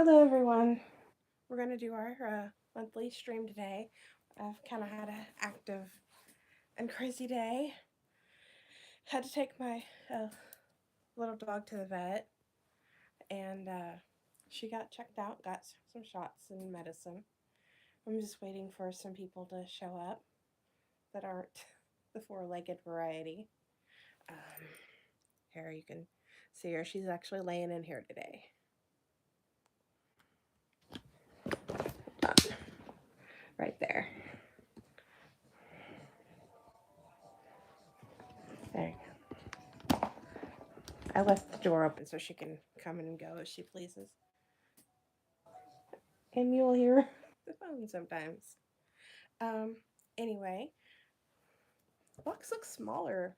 Hello, everyone. We're going to do our monthly stream today. I've kind of had an active and crazy day. Had to take my little dog to the vet, and she got checked out, got some shots and medicine. I'm just waiting for some people to show up that aren't the four-legged variety. Um, Here you can see her. She's actually laying in here today. Right there. There you go. I left the door open so she can come in and go as she pleases. And you'll hear the phone sometimes. Um, anyway, the box looks smaller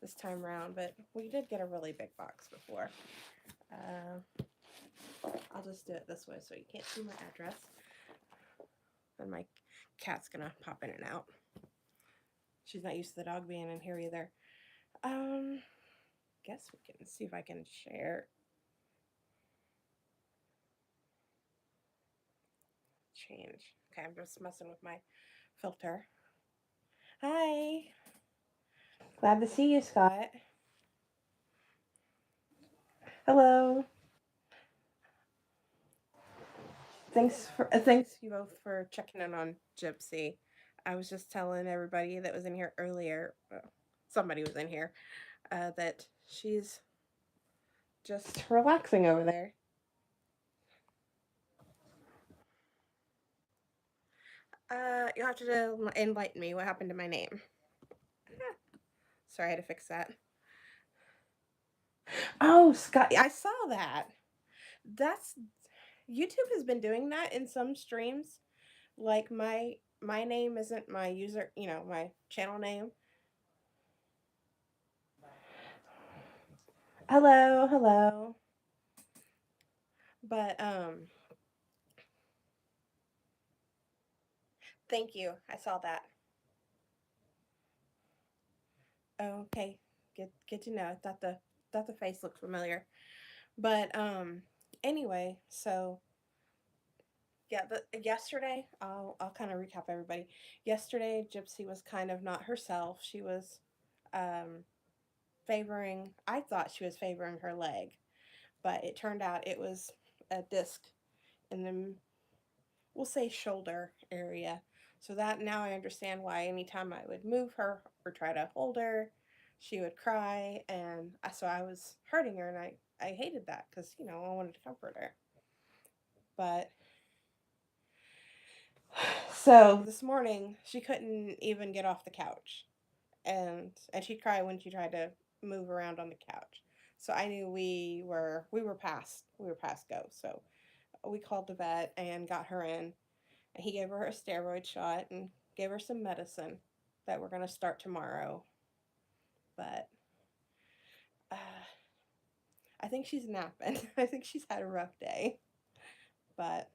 this time around, but we did get a really big box before. I'll just do it this way so you can't see my address. And my cat's gonna pop in and out. She's not used to the dog being in here either. Guess we can see if I can share. Change. Okay, I'm just messing with my filter. Hi. Glad to see you, Scott. Hello. Thanks you both for checking in on Gypsy. I was just telling everybody that was in here earlier, somebody was in here, that she's just relaxing over there. You'll have to enlighten me. What happened to my name? Sorry, I had to fix that. Oh, Scott, I saw that. That's YouTube has been doing that in some streams. Like my name isn't my user, my channel name. Hello, hello. But thank you. I saw that. Okay, good to know. I thought the face looked familiar. But anyway, so yeah, yesterday I'll kind of recap everybody. Yesterday, Gypsy was kind of not herself. She was um favoring. I thought she was favoring her leg, but it turned out it was a disc in the, we'll say, shoulder area. So that now I understand why anytime I would move her or try to hold her, she would cry, and so I was hurting her, and I hated that because I wanted to comfort her. But so this morning she couldn't even get off the couch, and she'd cry when she tried to move around on the couch. So I knew we were past go. So we called the vet and got her in. And he gave her a steroid shot and gave her some medicine that we're going to start tomorrow. But uh, I think she's napping. I think she's had a rough day. But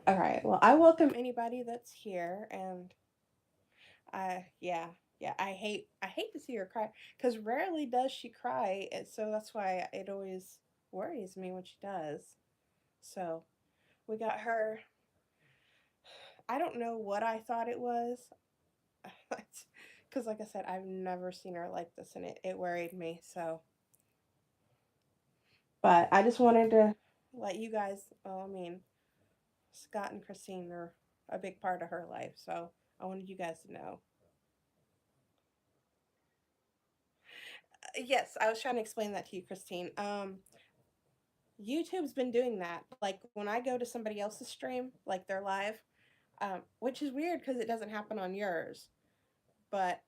all right. Well, I welcome anybody that's here, and yeah, I hate to see her cry because rarely does she cry, and so that's why it always worries me when she does. So we got her. I don't know what I thought it was, because like I said, I've never seen her like this, and it worried me. So, but I just wanted to let you guys. I mean, Scott and Christine are a big part of her life, so I wanted you guys to know. Yes, I was trying to explain that to you, Christine. YouTube's been doing that. Like when I go to somebody else's stream, like they're live, which is weird because it doesn't happen on yours. But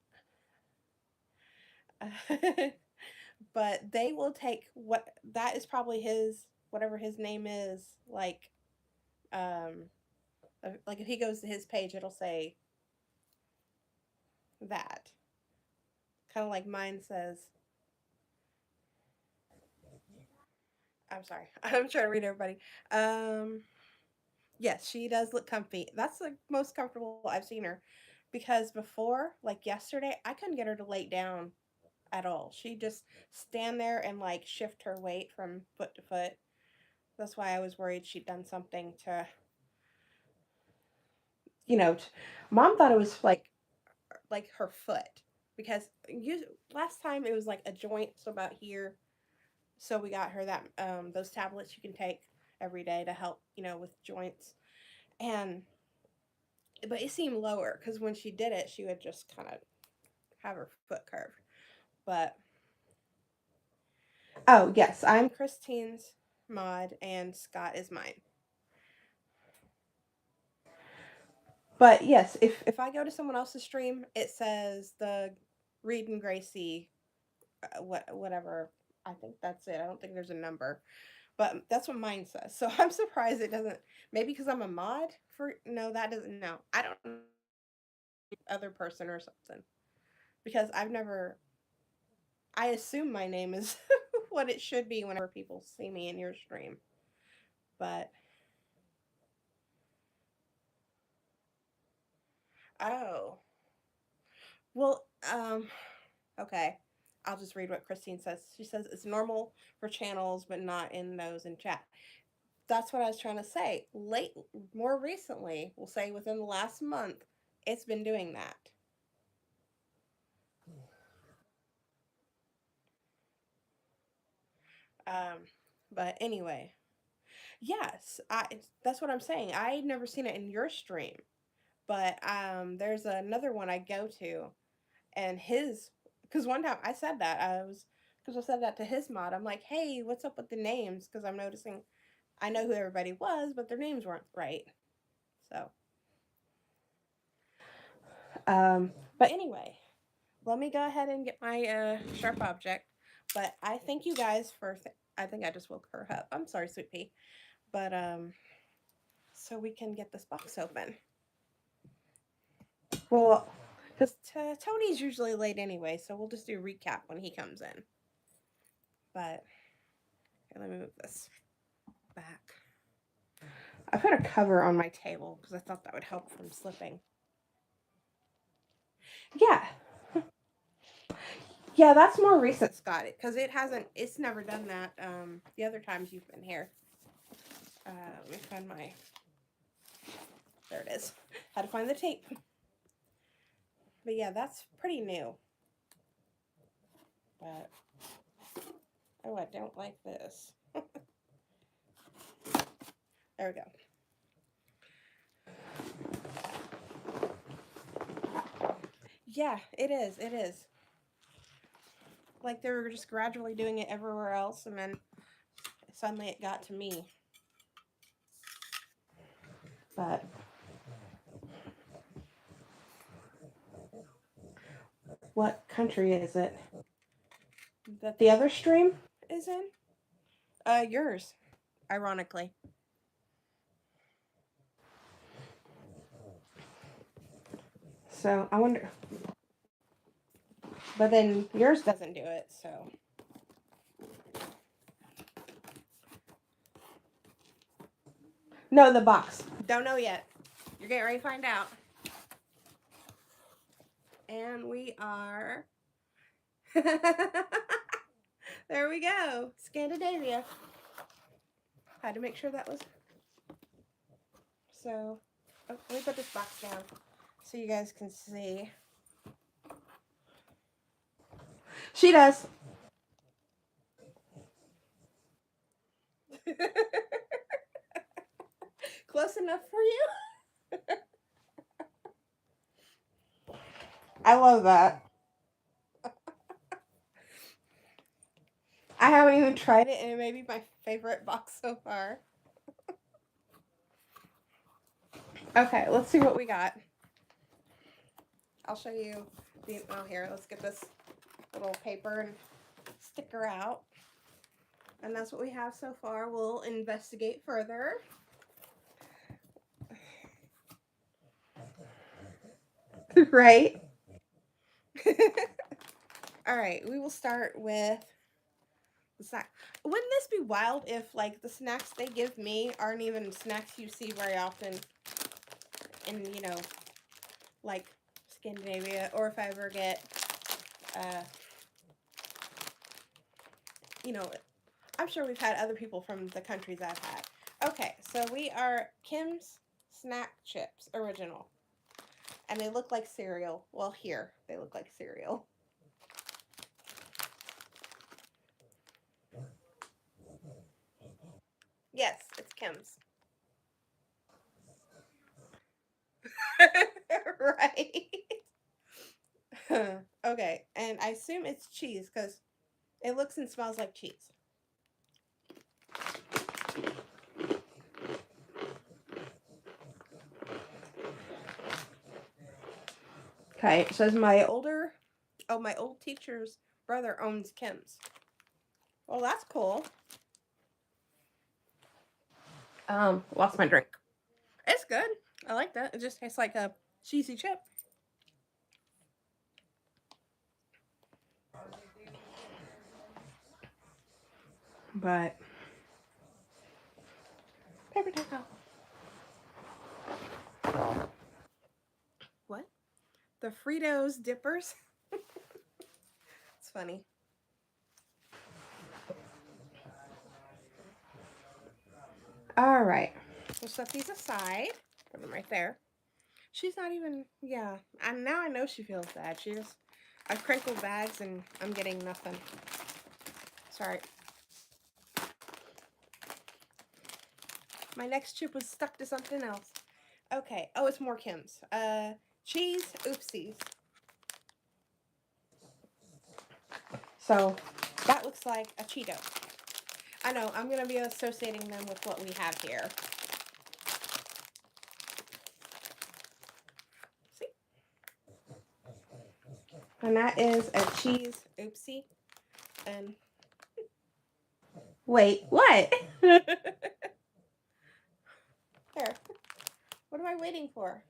but they will take what that is probably his, whatever his name is, um like if he goes to his page, it'll say that, kind of like mine says. I'm sorry. I'm trying to read everybody. Um, yes, she does look comfy. That's the most comfortable I've seen her, because before, like yesterday, I couldn't get her to lay down at all. She just stand there and like shift her weight from foot to foot. That's why I was worried she'd done something to, you know, mom thought it was like her foot because last time it was like a joint, so about here. So we got her that those tablets you can take every day to help, with joints. And but it seemed lower because when she did it, she would just kind of have her foot curved. But oh yes, I'm Christine's mod and Scott is mine. But yes, if I go to someone else's stream, it says the Reed and Gracie, whatever. I think that's it. I don't think there's a number, but that's what mine says. So I'm surprised it doesn't. Maybe because I'm a mod for no, that doesn't. No, I don't know, other person or something because I've never. I assume my name is what it should be whenever people see me in your stream, but oh well. Okay. I'll just read what Christine says. She says it's normal for channels, but not in those in chat. That's what I was trying to say. More recently, we'll say within the last month, it's been doing that. Um, but anyway, yes, that's what I'm saying. I never seen it in your stream, but there's another one I go to, and his because one time I said that because I said that to his mod. I'm like, hey, what's up with the names? Because I'm noticing I know who everybody was, but their names weren't right. So, but anyway, let me go ahead and get my sharp object. But I thank you guys for. I think I just woke her up. I'm sorry, Sweet Pea. But so we can get this box open. Well, because Tony's usually late anyway, so we'll just do a recap when he comes in. But here, let me move this back. I put a cover on my table because I thought that would help from slipping. Yeah. Yeah, that's more recent, Scott, because it's never done that the other times you've been here. Let me find there it is. Had to find the tape. But yeah, that's pretty new. But, oh, I don't like this. There we go. Yeah, it is. It is. Like they were just gradually doing it everywhere else, and then suddenly it got to me. But what country is it that the other stream is in? Yours, ironically. So I wonder. But then yours doesn't do it, so. No, the box. Don't know yet. You're getting ready to find out. And we are. There we go. Scandinavia. Had to make sure that was. So, let me put this box down so you guys can see. She does. Close enough for you? I love that. I haven't even tried it, and it may be my favorite box so far. Okay, let's see what we got. I'll show you here, let's get this little paper and sticker out. And that's what we have so far. We'll investigate further. Right? All right, we will start with the snack. Wouldn't this be wild if, like, the snacks they give me aren't even snacks you see very often in, like Scandinavia, or if I ever get you know, I'm sure we've had other people from the countries I've had. Okay, so we are Kim's Snack Chips Original. And they look like cereal. Well, here, they look like cereal. Yes, it's Kim's. Right. Okay, and I assume it's cheese because it looks and smells like cheese. Okay, it says my old teacher's brother owns Kim's. Well, that's cool. Lost my drink. It's good. I like that. It just tastes like a cheesy chip. But paper towel. What? The Fritos dippers? It's funny. All right. We'll set these aside. Put them right there. She's not even, yeah. And now I know she feels bad. She just, I crinkled bags and I'm getting nothing. Sorry. My next chip was stuck to something else. Okay. Oh, it's more Kim's. Cheese oopsies. So that looks like a Cheeto. I know, I'm going to be associating them with what we have here. See? And that is a cheese oopsie. And wait, what? There. What am I waiting for?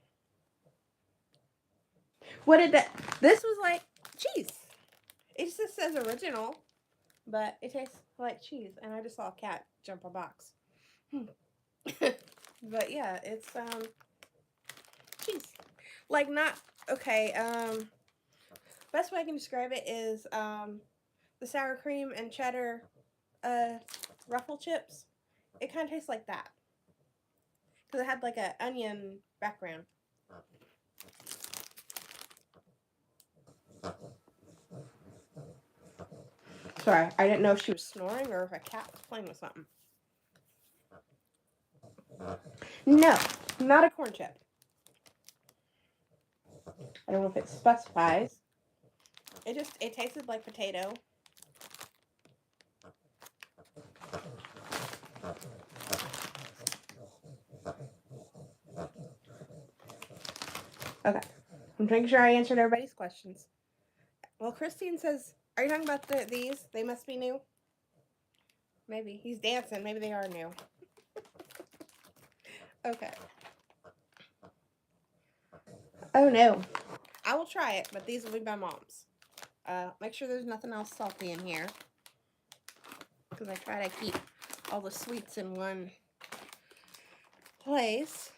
What did that? This was like cheese. It just says original, but it tastes like cheese. And I just saw a cat jump a box. But yeah, it's cheese. Like not okay. Best way I can describe it is the sour cream and cheddar ruffle chips. It kind of tastes like that because it had like an onion background. Sorry, I didn't know if she was snoring or if a cat was playing with something. No, not a corn chip. I don't know if it specifies. It tasted like potato. Okay. I'm making sure I answered everybody's questions. Well, Christine says, are you talking about these? They must be new. Maybe. He's dancing. Maybe they are new. Okay. Oh, no. I will try it, but these will be my mom's. Make sure there's nothing else salty in here. Because I try to keep all the sweets in one place.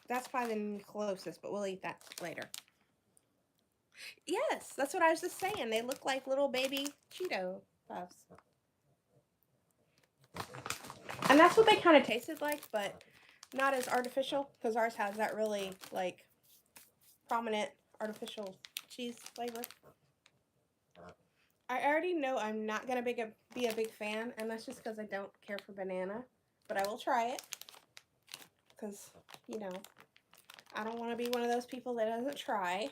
That's probably the closest, but we'll eat that later. Yes, that's what I was just saying. They look like little baby Cheeto puffs. And that's what they kind of tasted like, but not as artificial, because ours has that really, like, prominent artificial cheese flavor. I already know I'm not going to be a big fan, and that's just because I don't care for banana. But I will try it, because, you know, I don't want to be one of those people that doesn't try.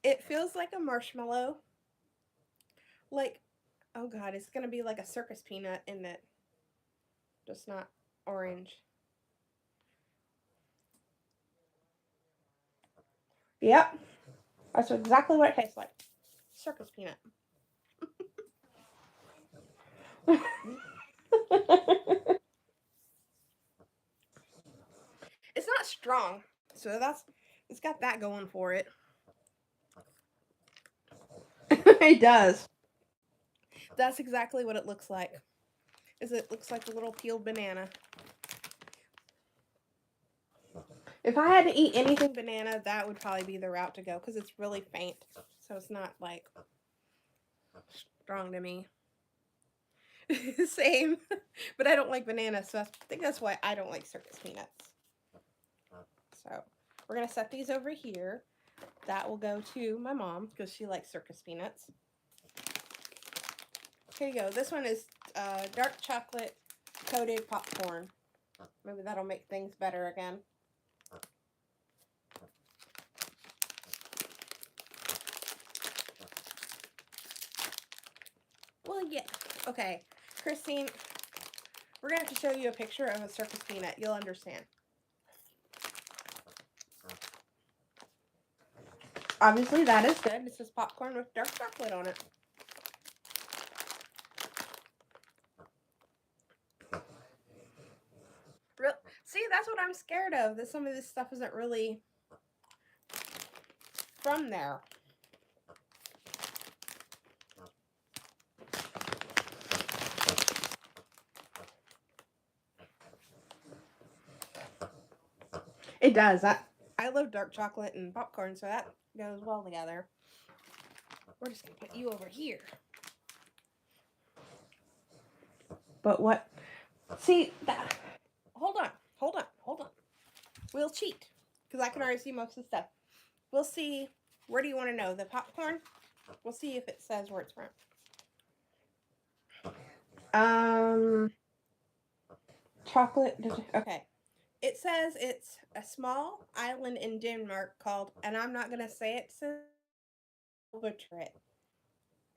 It feels like a marshmallow. Like, oh god, it's going to be like a circus peanut, isn't it? Just not orange. Yep. That's exactly what it tastes like. Circus peanut. It's not strong, so it's got that going for it. It does. That's exactly what it looks like. It looks like a little peeled banana. If I had to eat anything banana, that would probably be the route to go because it's really faint. So it's not like strong to me. Same. But I don't like bananas, so I think that's why I don't like circus peanuts. So we're going to set these over here. That will go to my mom because she likes circus peanuts. Here you go. This one is dark chocolate coated popcorn. Maybe that'll make things better again. Well, yeah. Okay. Christine, we're going to have to show you a picture of a circus peanut. You'll understand. Obviously, that is good. This is popcorn with dark chocolate on it. See, that's what I'm scared of. That some of this stuff isn't really from there. It does. I love dark chocolate and popcorn, so that goes well together. We're just going to put you over here. But what? See, that. Hold on. We'll cheat. Because I can already see most of the stuff. We'll see. Where do you want to know? The popcorn? We'll see if it says where it's from. Chocolate. Okay. It says it's a small island in Denmark called, and I'm not going to say it, so I'll butcher it.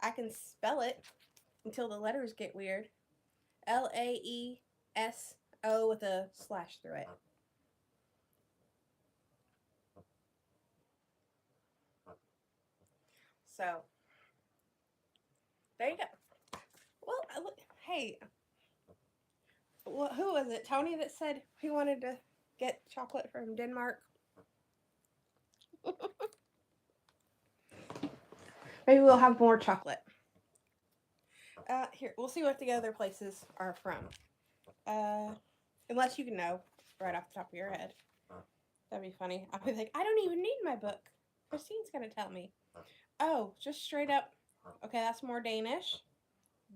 I can spell it until the letters get weird. Laeso with a slash through it. So, there you go. Well, hey, who was it? Tony that said he wanted to get chocolate from Denmark? Maybe we'll have more chocolate. Here, we'll see what the other places are from. Unless you can know right off the top of your head. That'd be funny. I'll be like, I don't even need my book. Christine's gonna tell me. Oh, just straight up. Okay, that's more Danish.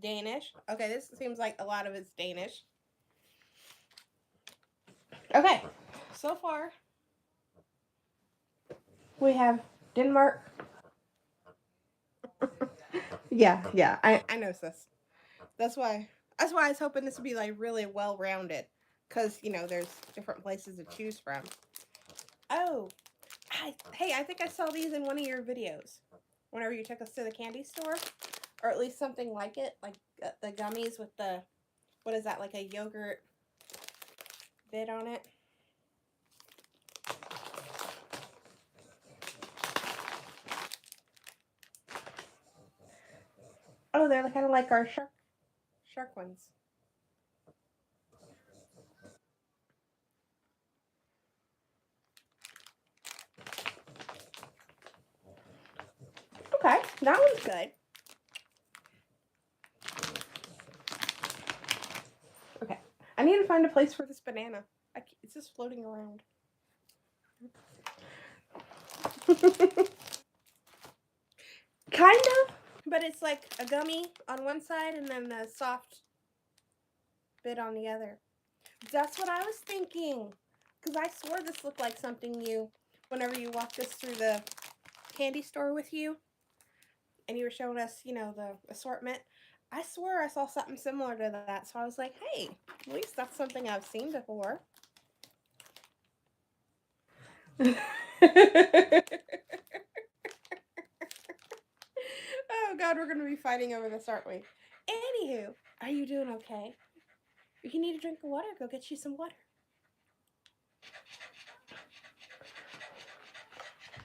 Okay, this seems like a lot of it's Danish. Okay, so far we have Denmark. yeah, I know this. That's why I was hoping this would be like really well rounded, because there's different places to choose from. Oh, hey, I think I saw these in one of your videos. Whenever you took us to the candy store, or at least something like it, like the gummies with the, what is that, like a yogurt bit on it? Oh, they're kind of like our shark ones. Okay, that one's good. Okay, I need to find a place for this banana. It's just floating around. Kind of, but it's like a gummy on one side and then a soft bit on the other. That's what I was thinking. Because I swore this looked like something new whenever you walked us through the candy store with you. And you were showing us, the assortment. I swore I saw something similar to that. So I was like, hey, at least that's something I've seen before. Oh, God, we're going to be fighting over this, aren't we? Anywho, are you doing okay? If you need a drink of water, go get you some water.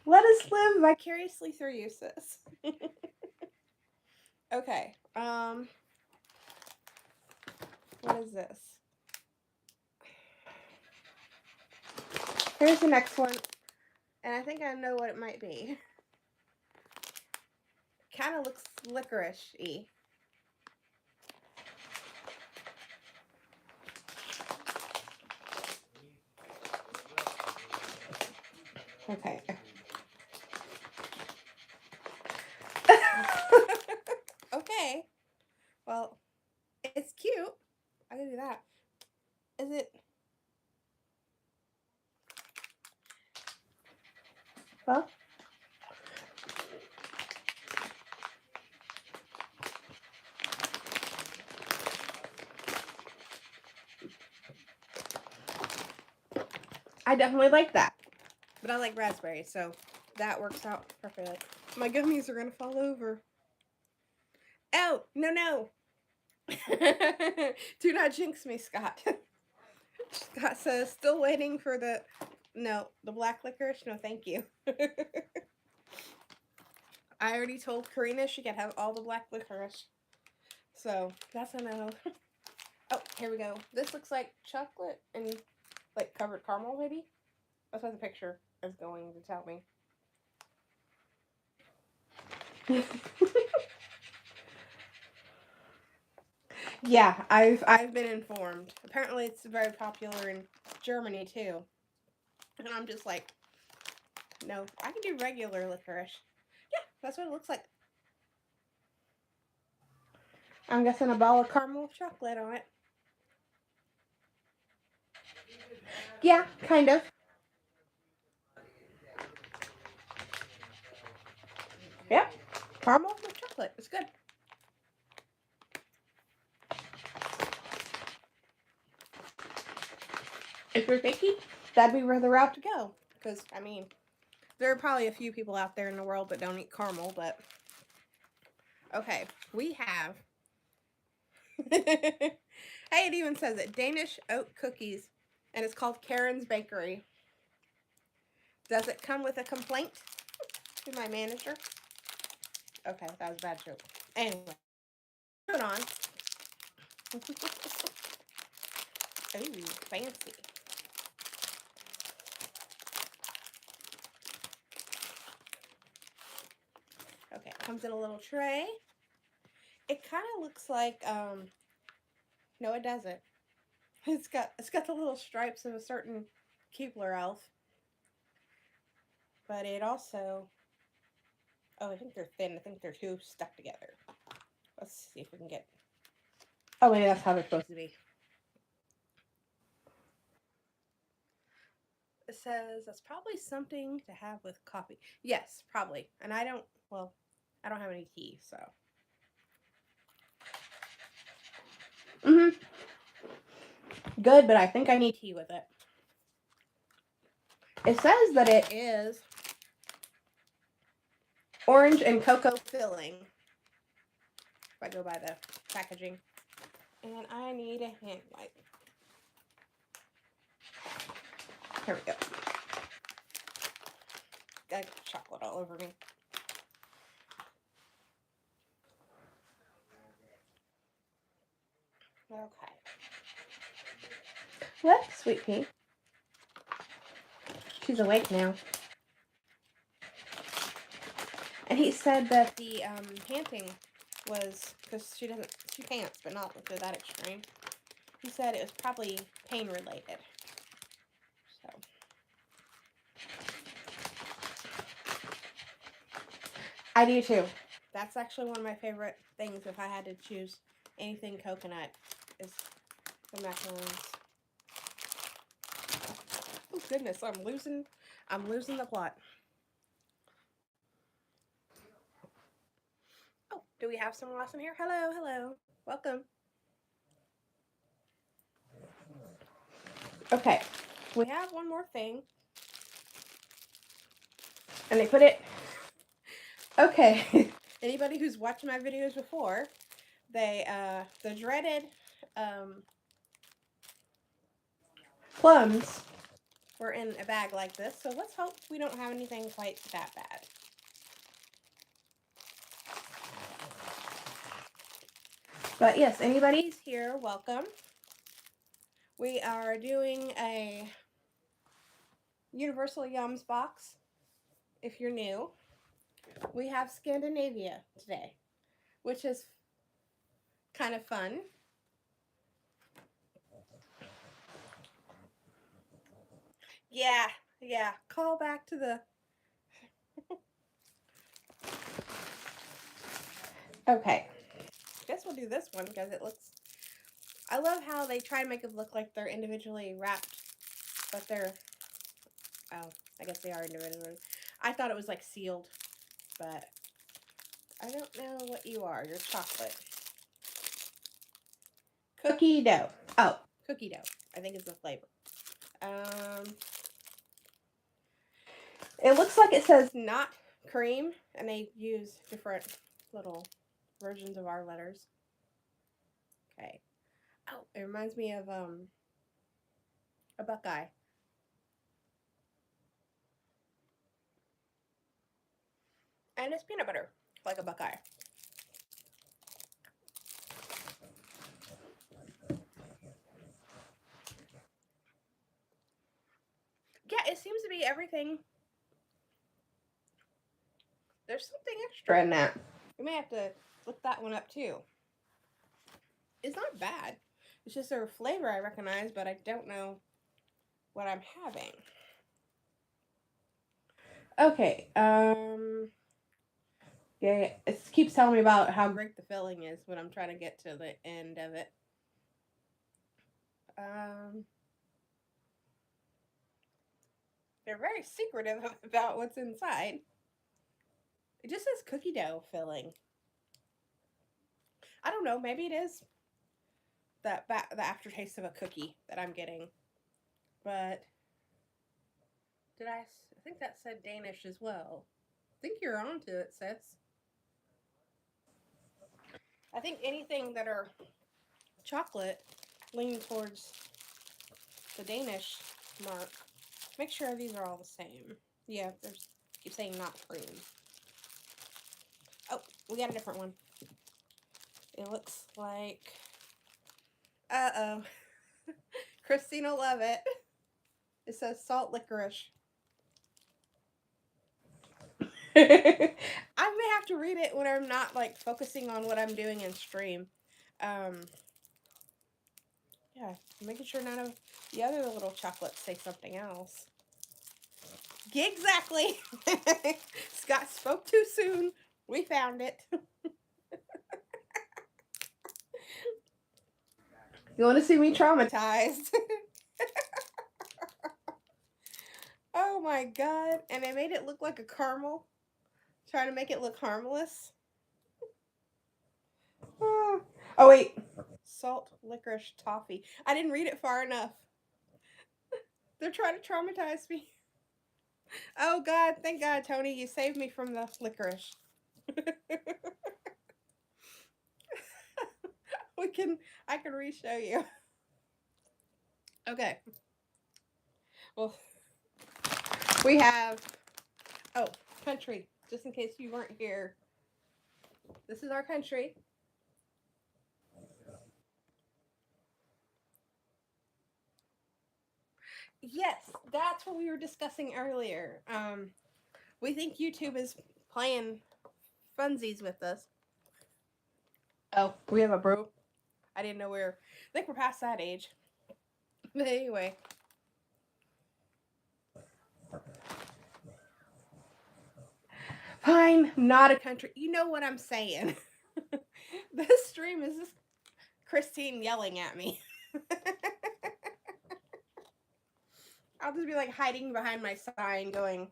Let us live vicariously through you, sis. Okay. What is this? Here's the next one. And I think I know what it might be. Kind of looks licorice-y. Okay. I definitely like that. But I like raspberry, so that works out perfectly. My gummies are gonna fall over. Oh, no, no. Do not jinx me, Scott. Scott says, still waiting for the. No, the black licorice? No, thank you. I already told Karina she could have all the black licorice. So, that's a no. Oh, here we go. This looks like chocolate and like covered caramel, maybe? That's what the picture is going to tell me. Yeah, I've been informed. Apparently, it's very popular in Germany too. And I'm just like, no, I can do regular licorice. Yeah, that's what it looks like. I'm guessing a ball of caramel with chocolate on it. Yeah, kind of. Yep, caramel with chocolate. It's good. If you're picky, that'd be where the route to go. Because, I mean, there are probably a few people out there in the world that don't eat caramel, but. Okay, we have. Hey, it even says it Danish oat cookies, and it's called Karen's Bakery. Does it come with a complaint to my manager? Okay, that was a bad joke. Anyway, moving on. Ooh, fancy. Okay, it comes in a little tray. It kind of looks like no, it doesn't. It's got the little stripes of a certain Keebler elf. But it also, oh, I think they're thin. I think they're two stuck together. Let's see if we can get. Oh, maybe that's how they're supposed to be. It says that's probably something to have with coffee. Yes, probably. And I don't, well, I don't have any tea, so. Good, but I think I need tea with it. It says that it is orange and cocoa filling. If I go by the packaging. And I need a hand wipe. Here we go. Got chocolate all over me. Okay. What, sweet pea? She's awake now. And he said that the panting was because she pants, but not to that extreme. He said it was probably pain related. So. I do too. That's actually one of my favorite things if I had to choose anything coconut is the macaroons. Oh goodness, I'm losing the plot. Oh, do we have someone else in here? Hello, hello. Welcome. Okay. We have one more thing. And they put it. Okay. Anybody who's watched my videos before, the dreaded plums were in a bag like this. So let's hope we don't have anything quite that bad. But yes, anybody's here, welcome. We are doing a Universal Yums box. If you're new, we have Scandinavia today, which is kind of fun. Yeah. Call back to the. Okay. Guess we'll do this one because it looks. I love how they try to make it look like they're individually wrapped, but they're. Oh, I guess they are individually. I thought it was like sealed, but I don't know what you are. You're chocolate. Cookie dough. Oh, cookie dough. I think is the flavor. It looks like it says not cream, and they use different little versions of our letters. Okay. Oh, it reminds me of a Buckeye. And it's peanut butter, like a Buckeye. Yeah, it seems to be everything. There's something extra in that. We may have to look that one up too. It's not bad. It's just a flavor I recognize, but I don't know what I'm having. Okay. Yeah, it keeps telling me about how great the filling is when I'm trying to get to the end of it. They're very secretive about what's inside. It just says cookie dough filling. I don't know. Maybe it is the aftertaste of a cookie that I'm getting. But I think that said Danish as well. I think you're onto it, sis. I think anything that are chocolate lean towards the Danish mark. Make sure these are all the same. Yeah, there's keep saying not cream. Oh, we got a different one. It looks like uh-oh. Christine will love it. It says salt licorice. I may have to read it when I'm not like focusing on what I'm doing in stream. Yeah, making sure none of the other little chocolates say something else. Exactly. Scott spoke too soon. We found it. You want to see me traumatized? Oh my god. And they made it look like a caramel. Trying to make it look harmless. Oh, wait. Salt licorice toffee. I didn't read it far enough. They're trying to traumatize me. Oh god, thank god, Tony, you saved me from the licorice. I can re-show you. Okay. Well, we have country. Just in case you weren't here. This is our country. Yes, that's what we were discussing earlier. We think YouTube is playing funsies with us. Oh, we have a brew. I didn't know I think we're past that age. But anyway. Fine, not a country. You know what I'm saying. This stream is just Christine yelling at me. I'll just be like hiding behind my sign going,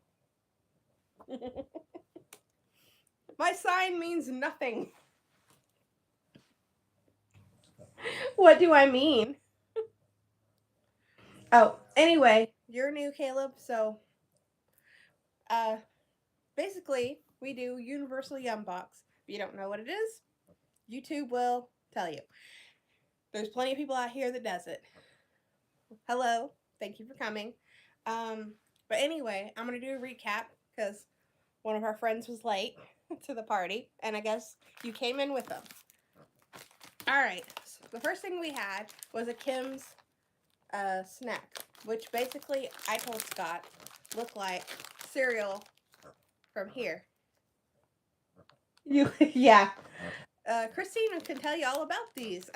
my sign means nothing. What do I mean? Oh, anyway, you're new, Caleb, so basically we do Universal Yum Box. If you don't know what it is, YouTube will tell you. There's plenty of people out here that does it. Hello, thank you for coming. But anyway, I'm gonna do a recap because one of our friends was late to the party, and I guess you came in with them. All right. So the first thing we had was a Kim's snack, which basically I told Scott looked like cereal from here. Yeah. Christine can tell you all about these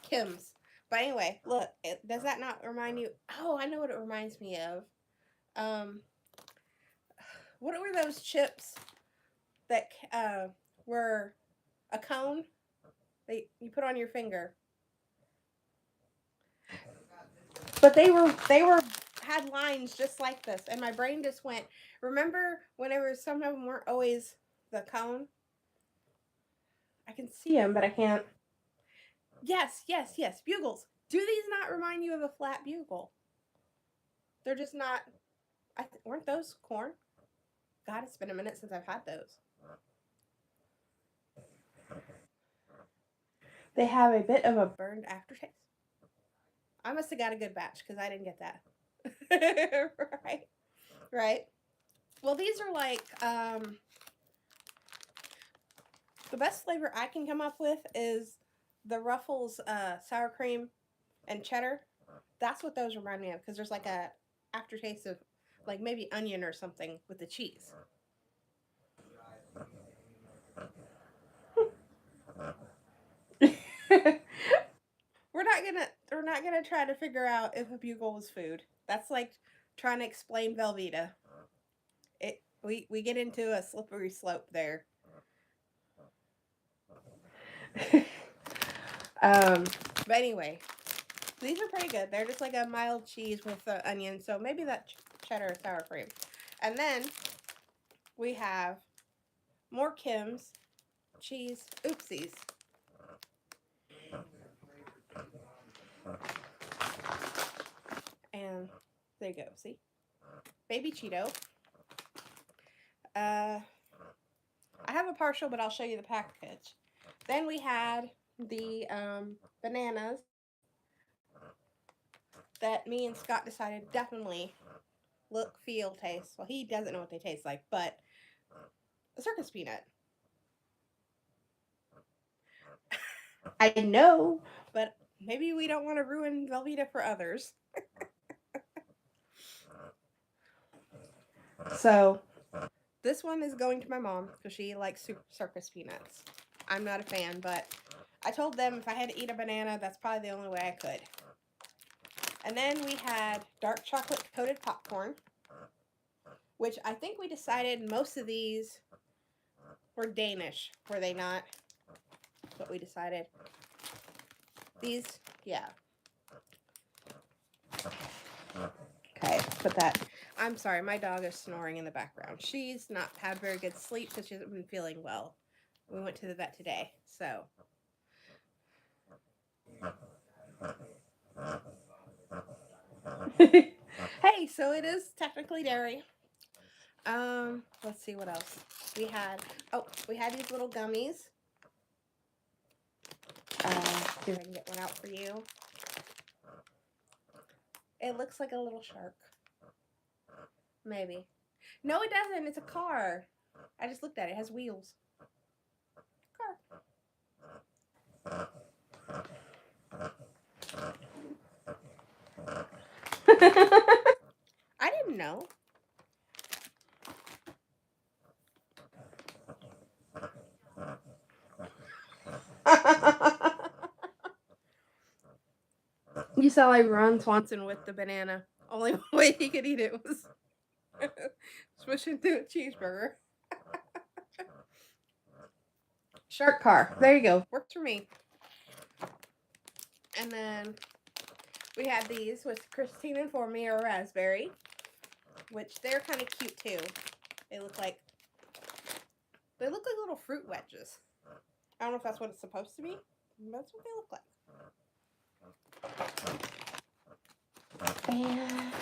Kim's. But anyway, look, does that not remind you? Oh, I know what it reminds me of. What were those chips that were a cone that you put on your finger? But they were had lines just like this, and my brain just went. Remember whenever some of them weren't always the cone? I can see them, but I can't. Yes, yes, yes. Bugles. Do these not remind you of a flat bugle? They're just not. Weren't those corn? God, it's been a minute since I've had those. They have a bit of a burned aftertaste. I must have got a good batch because I didn't get that. Right, right. Well, these are like the best flavor I can come up with is the Ruffles sour cream and cheddar. That's what those remind me of because there's like a aftertaste of like maybe onion or something with the cheese. We're not gonna try to figure out if a bugle is food. That's like trying to explain Velveeta. We get into a slippery slope there. um, but anyway, these are pretty good. They're just like a mild cheese with the onion, so maybe that cheddar sour cream. And then we have more Kim's cheese oopsies. And there you go. See, baby Cheeto. I have a partial, but I'll show you the package. Then we had the bananas that me and Scott decided definitely look, feel, taste. Well, he doesn't know what they taste like, but a circus peanut. I know, but maybe we don't want to ruin Velveeta for others. So this one is going to my mom because she likes circus peanuts. I'm not a fan, but I told them if I had to eat a banana, that's probably the only way I could. And then we had dark chocolate coated popcorn, which I think we decided most of these were Danish, were they not? That's what we decided. These, yeah. Okay, put that. I'm sorry, my dog is snoring in the background. She's not had very good sleep because she hasn't been feeling well. We went to the vet today, so. Hey, so it is technically dairy. Let's see what else we had. Oh, we had these little gummies. See if I can get one out for you. It looks like a little shark. Maybe. No, it doesn't. It's a car. I just looked at it. It has wheels. Car. I didn't know. You saw like Ron Swanson with the banana. Only way he could eat it was swishing through a cheeseburger. Shark car. There you go. Works for me. And then we had these with Christine informed me are raspberry, which they're kind of cute too. They look like little fruit wedges. I don't know if that's what it's supposed to be. But that's what they look like. And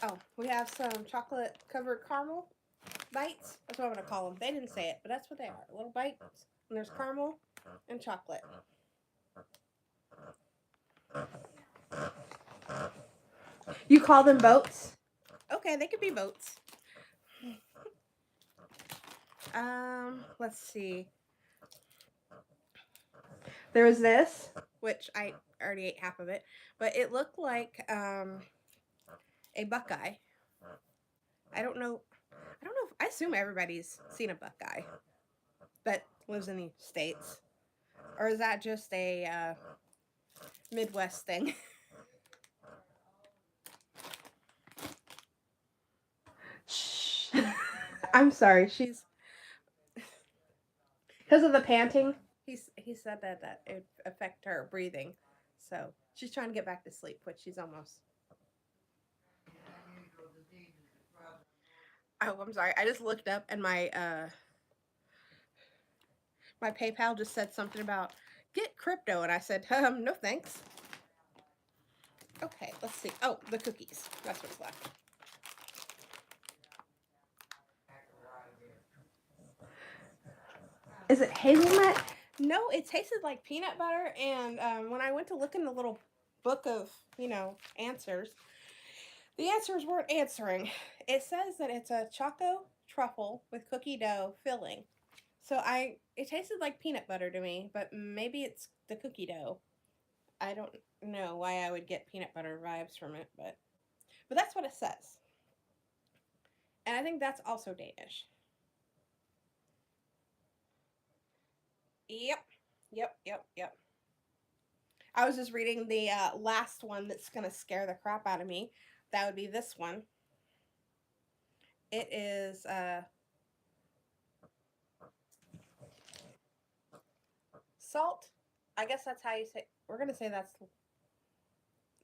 oh, we have some chocolate covered caramel bites. That's what I'm gonna call them. They didn't say it, but that's what they are. Little bites. And there's caramel and chocolate. You call them boats? Okay, they could be boats. Let's see. There was this, which I already ate half of it, but it looked like a buckeye. I don't know. I assume everybody's seen a buckeye that lives in the States, or is that just a Midwest thing? Shh. I'm sorry. She's because of the panting. He said that it affect her breathing, so she's trying to get back to sleep, which she's almost. Oh, I'm sorry. I just looked up and my PayPal just said something about get crypto, and I said, no thanks. Okay, let's see. Oh, the cookies. That's what's left. Is it hazelnut? No, it tasted like peanut butter. And when I went to look in the little book of, answers, the answers weren't answering. It says that it's a choco truffle with cookie dough filling. So it tasted like peanut butter to me, but maybe it's the cookie dough. I don't know why I would get peanut butter vibes from it, but that's what it says. And I think that's also Danish. Yep. Yep, yep, yep. I was just reading the last one that's going to scare the crap out of me. That would be this one. It is salt. I guess that's how you say. We're going to say that's.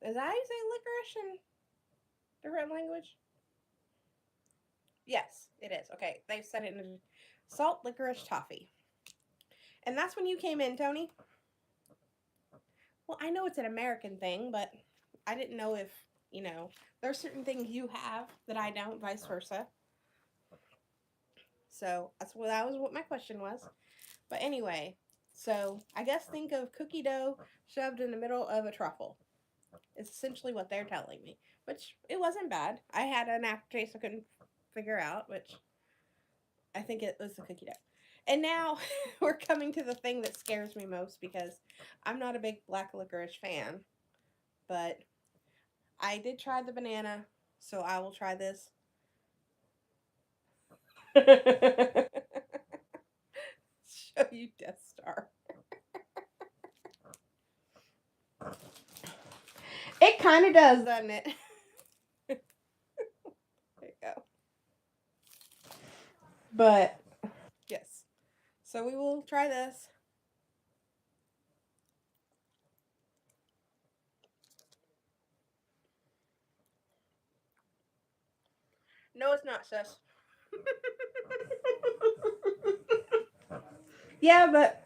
Is that how you say licorice in different language? Yes, it is. Okay, they've said it in salt licorice toffee. And that's when you came in, Tony. Well, I know it's an American thing, but I didn't know if, there are certain things you have that I don't, vice versa. So that was what my question was. But anyway, so I guess think of cookie dough shoved in the middle of a truffle. It's essentially what they're telling me. Which it wasn't bad. I had an aftertaste I couldn't figure out, which I think it was the cookie dough. And now we're coming to the thing that scares me most because I'm not a big black licorice fan. But I did try the banana, so I will try this. Show you Death Star. It kind of does, doesn't it? There you go. But, yes. So we will try this. No, it's not, sis. Yeah, but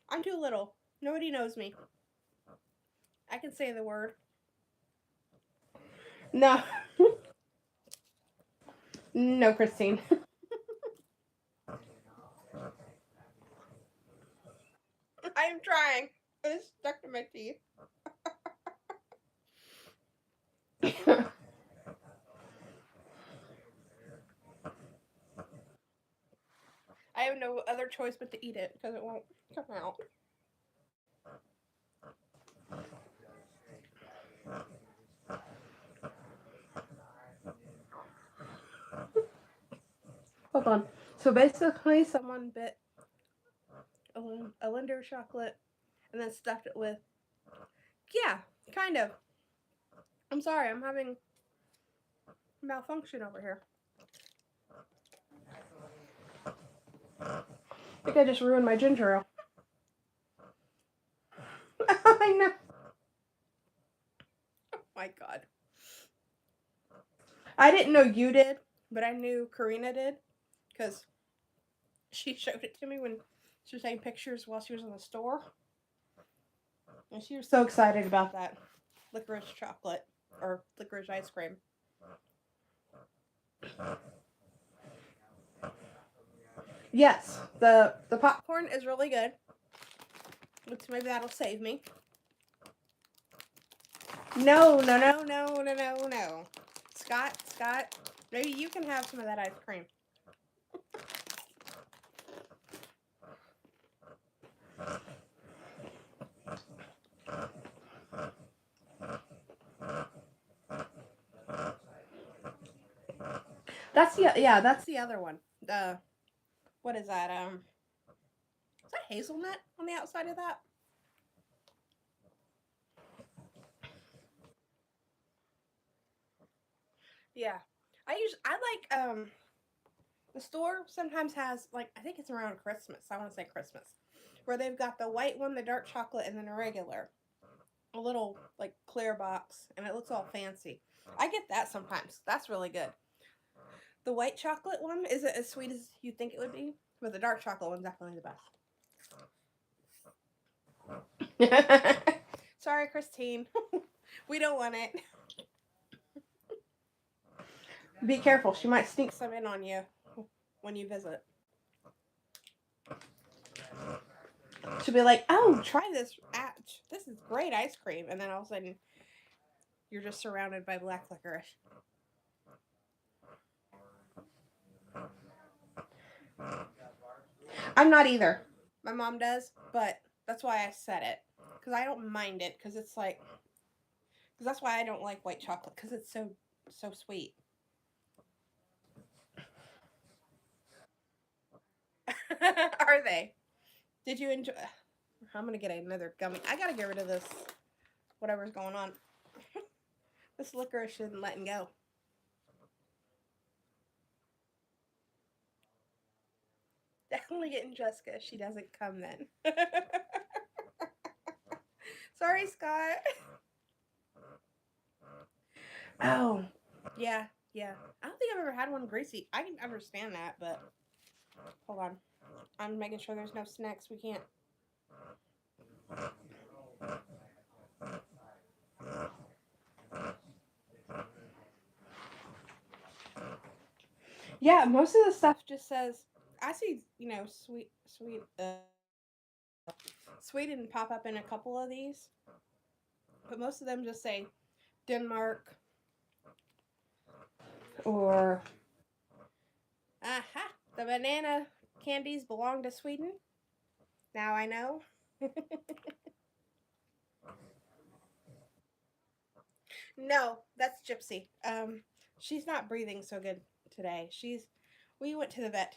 I'm too little. Nobody knows me. I can say the word. No. No, Christine. I'm trying. It's stuck to my teeth. I have no other choice but to eat it because it won't come out. Hold on. So basically, someone bit a Linder chocolate and then stuffed it with. Yeah, kind of. I'm sorry, I'm having malfunction over here. I think I just ruined my ginger ale. I know. Oh my god. I didn't know you did, but I knew Karina did because she showed it to me when she was taking pictures while she was in the store. And she was so excited about that licorice chocolate or licorice ice cream. Yes, the popcorn is really good. Which maybe that'll save me. No. Scott, maybe you can have some of that ice cream. That's the other one. What is that? Is that hazelnut on the outside of that? Yeah. I like the store sometimes has like I think it's around Christmas. I want to say Christmas. Where they've got the white one, the dark chocolate, and then a regular. A little like clear box and it looks all fancy. I get that sometimes. That's really good. The white chocolate one isn't as sweet as you think it would be, but the dark chocolate one's definitely the best. Sorry, Christine. We don't want it. Be careful. She might sneak some in on you when you visit. she'll be like, "Oh, try this. This is great ice cream," and then all of a sudden, you're just surrounded by black licorice. I'm not either. My mom does, but that's why I said it because I don't mind it because it's like because that's why I don't like white chocolate because it's so sweet. Are they? Did you enjoy? I'm gonna get another gummy. I gotta get rid of this. Whatever's going on. This licorice isn't letting go. Definitely getting Jessica if she doesn't come then. Sorry, Scott. Oh, yeah, yeah. I don't think I've ever had one greasy. I can understand that, but hold on. I'm making sure there's no snacks. We can't. Yeah, most of the stuff just says. I see, Sweden pop up in a couple of these, but most of them just say Denmark or aha, the banana candies belong to Sweden. Now I know. No, that's Gypsy. She's not breathing so good today. We went to the vet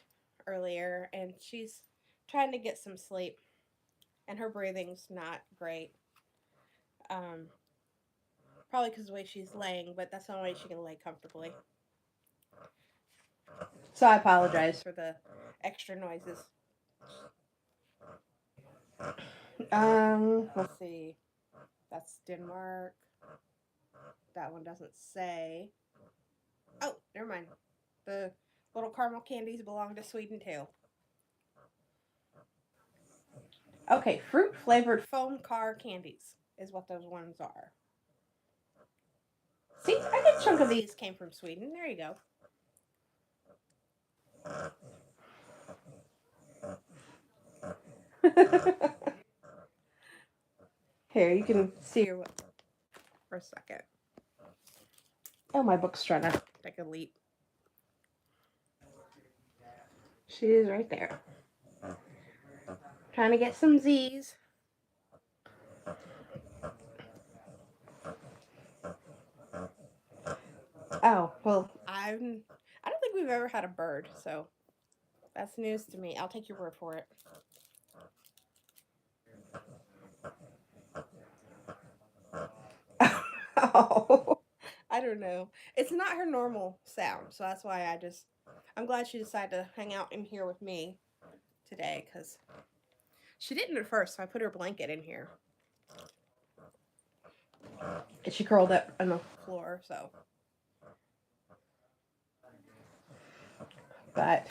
earlier and she's trying to get some sleep and her breathing's not great. Um, Probably because of the way she's laying, but that's the only way she can lay comfortably. So I apologize for the extra noises. Let's see. That's Denmark. That one doesn't say. Oh, never mind. The little caramel candies belong to Sweden too. Okay, fruit flavored foam car candies is what those ones are. See, a good chunk of these came from Sweden. There you go. Here, you can see her for a second. Oh, my book's trying to take a leap. She is right there. Trying to get some Z's. Oh, well, I don't think we've ever had a bird, so that's news to me. I'll take your word for it. Oh, I don't know. It's not her normal sound, so that's why I'm glad she decided to hang out in here with me today because she didn't at first, so I put her blanket in here. And she curled up on the floor, so. But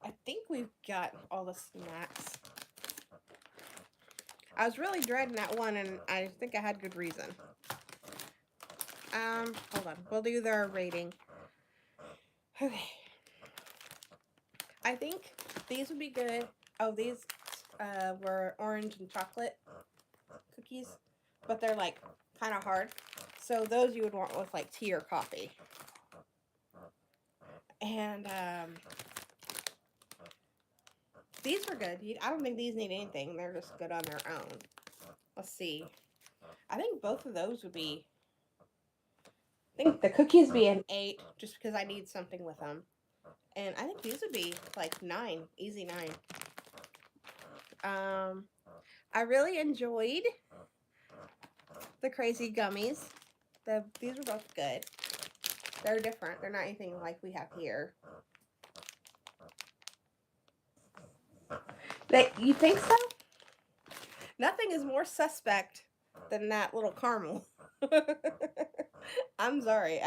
I think we've got all the snacks. I was really dreading that one, and I think I had good reason. Hold on. We'll do their rating. Okay. I think these would be good. Oh, these were orange and chocolate cookies, but they're like kind of hard. So those you would want with like tea or coffee. And these were good. I don't think these need anything. They're just good on their own. Let's see. I think both of those would be. I think the cookies be an 8 just because I need something with them. And I think these would be like 9. Easy 9. I really enjoyed the crazy gummies. These were both good. They're different. They're not anything like we have here. You think so? Nothing is more suspect than that little caramel. I'm sorry.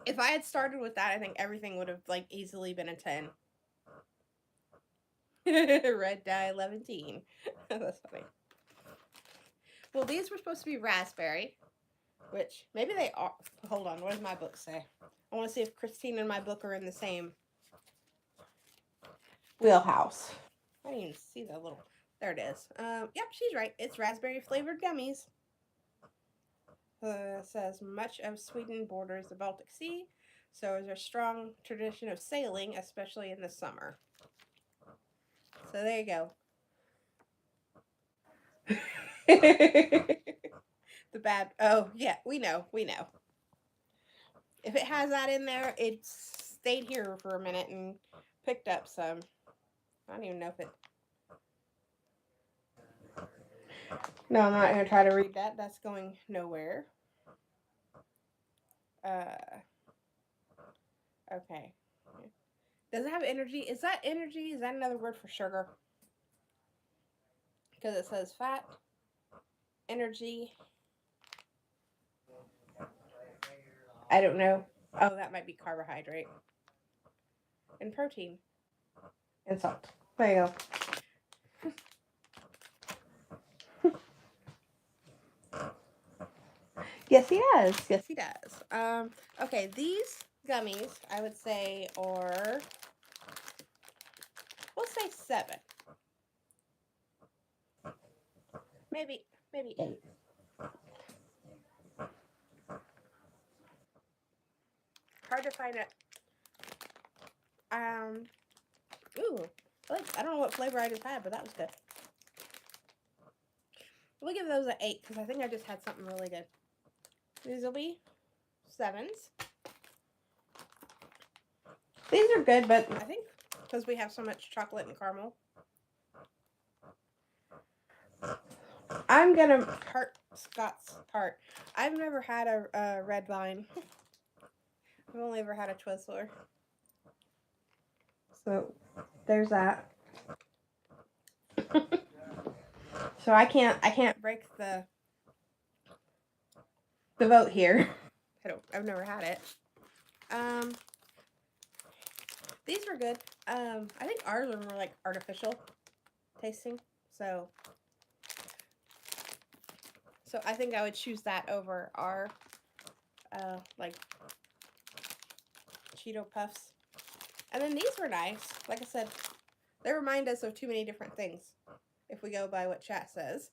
If I had started with that, I think everything would have like easily been a 10. Red dye 11. That's funny. Well, these were supposed to be raspberry, which maybe they are. Hold on, what does my book say? I want to see if Christine and my book are in the same wheelhouse. I didn't even see that little. There it is. Yep, she's right. It's raspberry flavored gummies. Says much of Sweden borders the Baltic Sea, so is a strong tradition of sailing, especially in the summer. So there you go. The bad. Oh yeah, we know. We know. If it has that in there, it stayed here for a minute and picked up some. I don't even know if it. No, I'm not going to try to read that. That's going nowhere. Okay. Does it have energy? Is that energy? Is that another word for sugar? Because it says fat, energy. I don't know. Oh, that might be carbohydrate. And protein. And salt. There you go. Yes, he does. Yes, he does. Okay, these gummies, I would say, are, we'll say 7. Maybe 8. Hard to find it. Ooh, I don't know what flavor I just had, but that was good. We'll give those an 8 because I think I just had something really good. These will be 7s. These are good, but I think because we have so much chocolate and caramel, I'm gonna hurt Scott's part. I've never had a red vine. I've only ever had a Twizzler. So there's that. So I can't break the vote here. I've never had it. These were good. I think ours are more like artificial tasting. So I think I would choose that over our like Cheeto Puffs. And then these were nice. Like I said, they remind us of too many different things if we go by what chat says.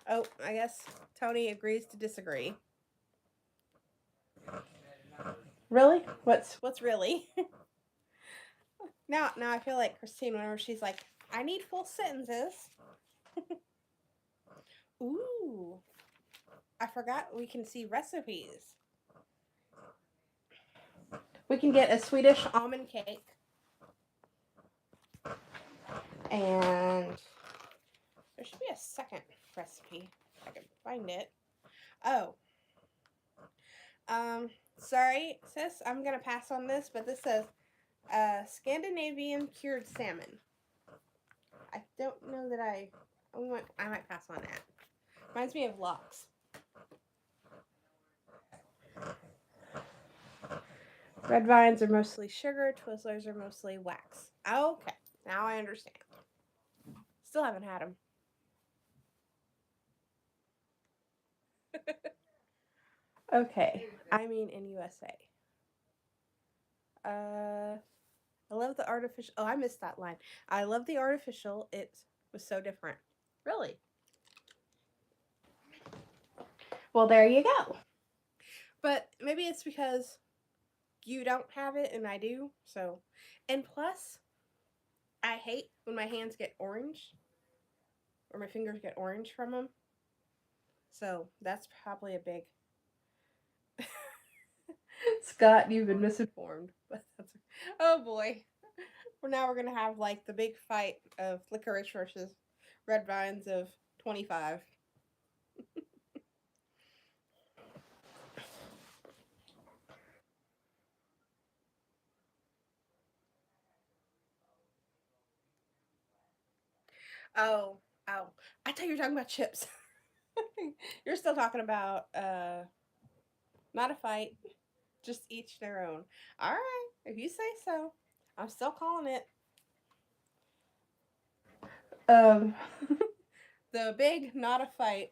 Oh, I guess Tony agrees to disagree. Really? What's really? Now I feel like Christine whenever she's like, I need full sentences. Ooh. I forgot we can see recipes. We can get a Swedish almond cake. And there should be a second recipe if I can find it. Oh. Sorry, sis, I'm gonna pass on this, but this says Scandinavian cured salmon. I don't know that I might pass on that. Reminds me of lox. Red vines are mostly sugar, Twizzlers are mostly wax. Okay, now I understand. Still haven't had them. Okay, I mean in USA. I love the artificial. Oh, I missed that line. I love the artificial. It was so different. Really? Well, there you go. But maybe it's because you don't have it and I do. So, and plus, I hate when my hands get orange or my fingers get orange from them. So that's probably a big. Scott, you've been misinformed. But that's oh boy. We're gonna have like the big fight of licorice versus red vines of 25. Oh, oh. I thought you were talking about chips. You're still talking about not a fight, just each their own. All right, if you say so. I'm still calling it. Um, the big not a fight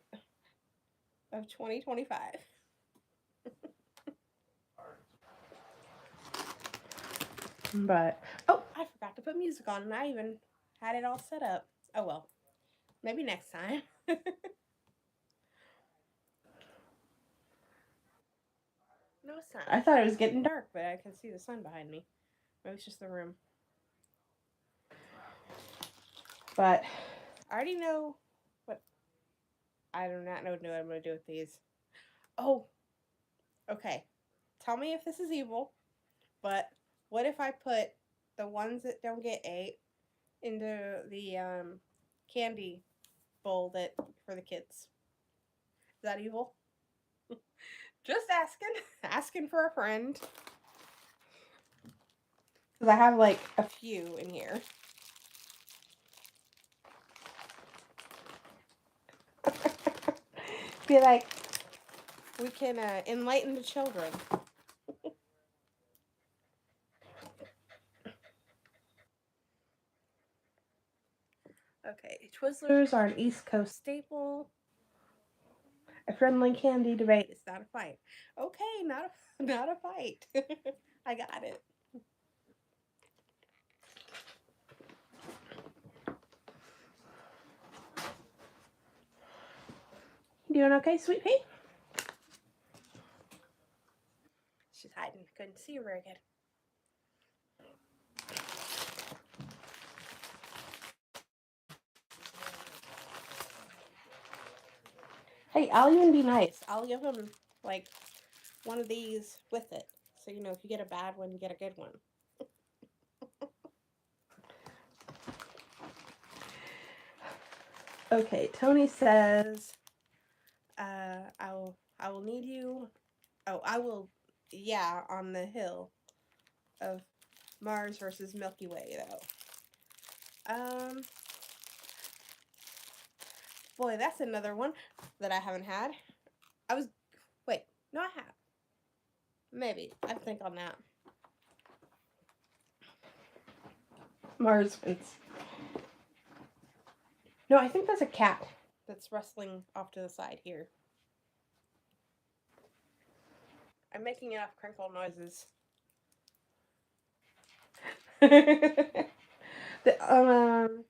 of 2025. But oh, I forgot to put music on, and I even had it all set up. Oh well, maybe next time. No, it's not. I thought it was getting dark, but I can see the sun behind me. Maybe it's just the room. But I already know what I do not know what I'm going to do with these. Oh, okay. Tell me if this is evil, but what if I put the ones that don't get ate into the candy bowl that for the kids? Is that evil? Just asking. Asking for a friend. Because I have like a few in here. Be like, we can enlighten the children. Okay, Twizzlers are an East Coast staple. A friendly candy debate. It's not a fight. Okay, not a fight. I got it. You doing okay, sweet pea? She's hiding. Couldn't see her very good. Hey, I'll even be nice. I'll give him like one of these with it. So you know, if you get a bad one, you get a good one. Okay, Tony says, I will need you. Oh, I will. Yeah, on the hill of Mars versus Milky Way, though. Boy, that's another one that I haven't had. Wait, no, I have. Maybe. I think on that. Mars it's. No, I think that's a cat that's rustling off to the side here. I'm making enough crinkle noises. the the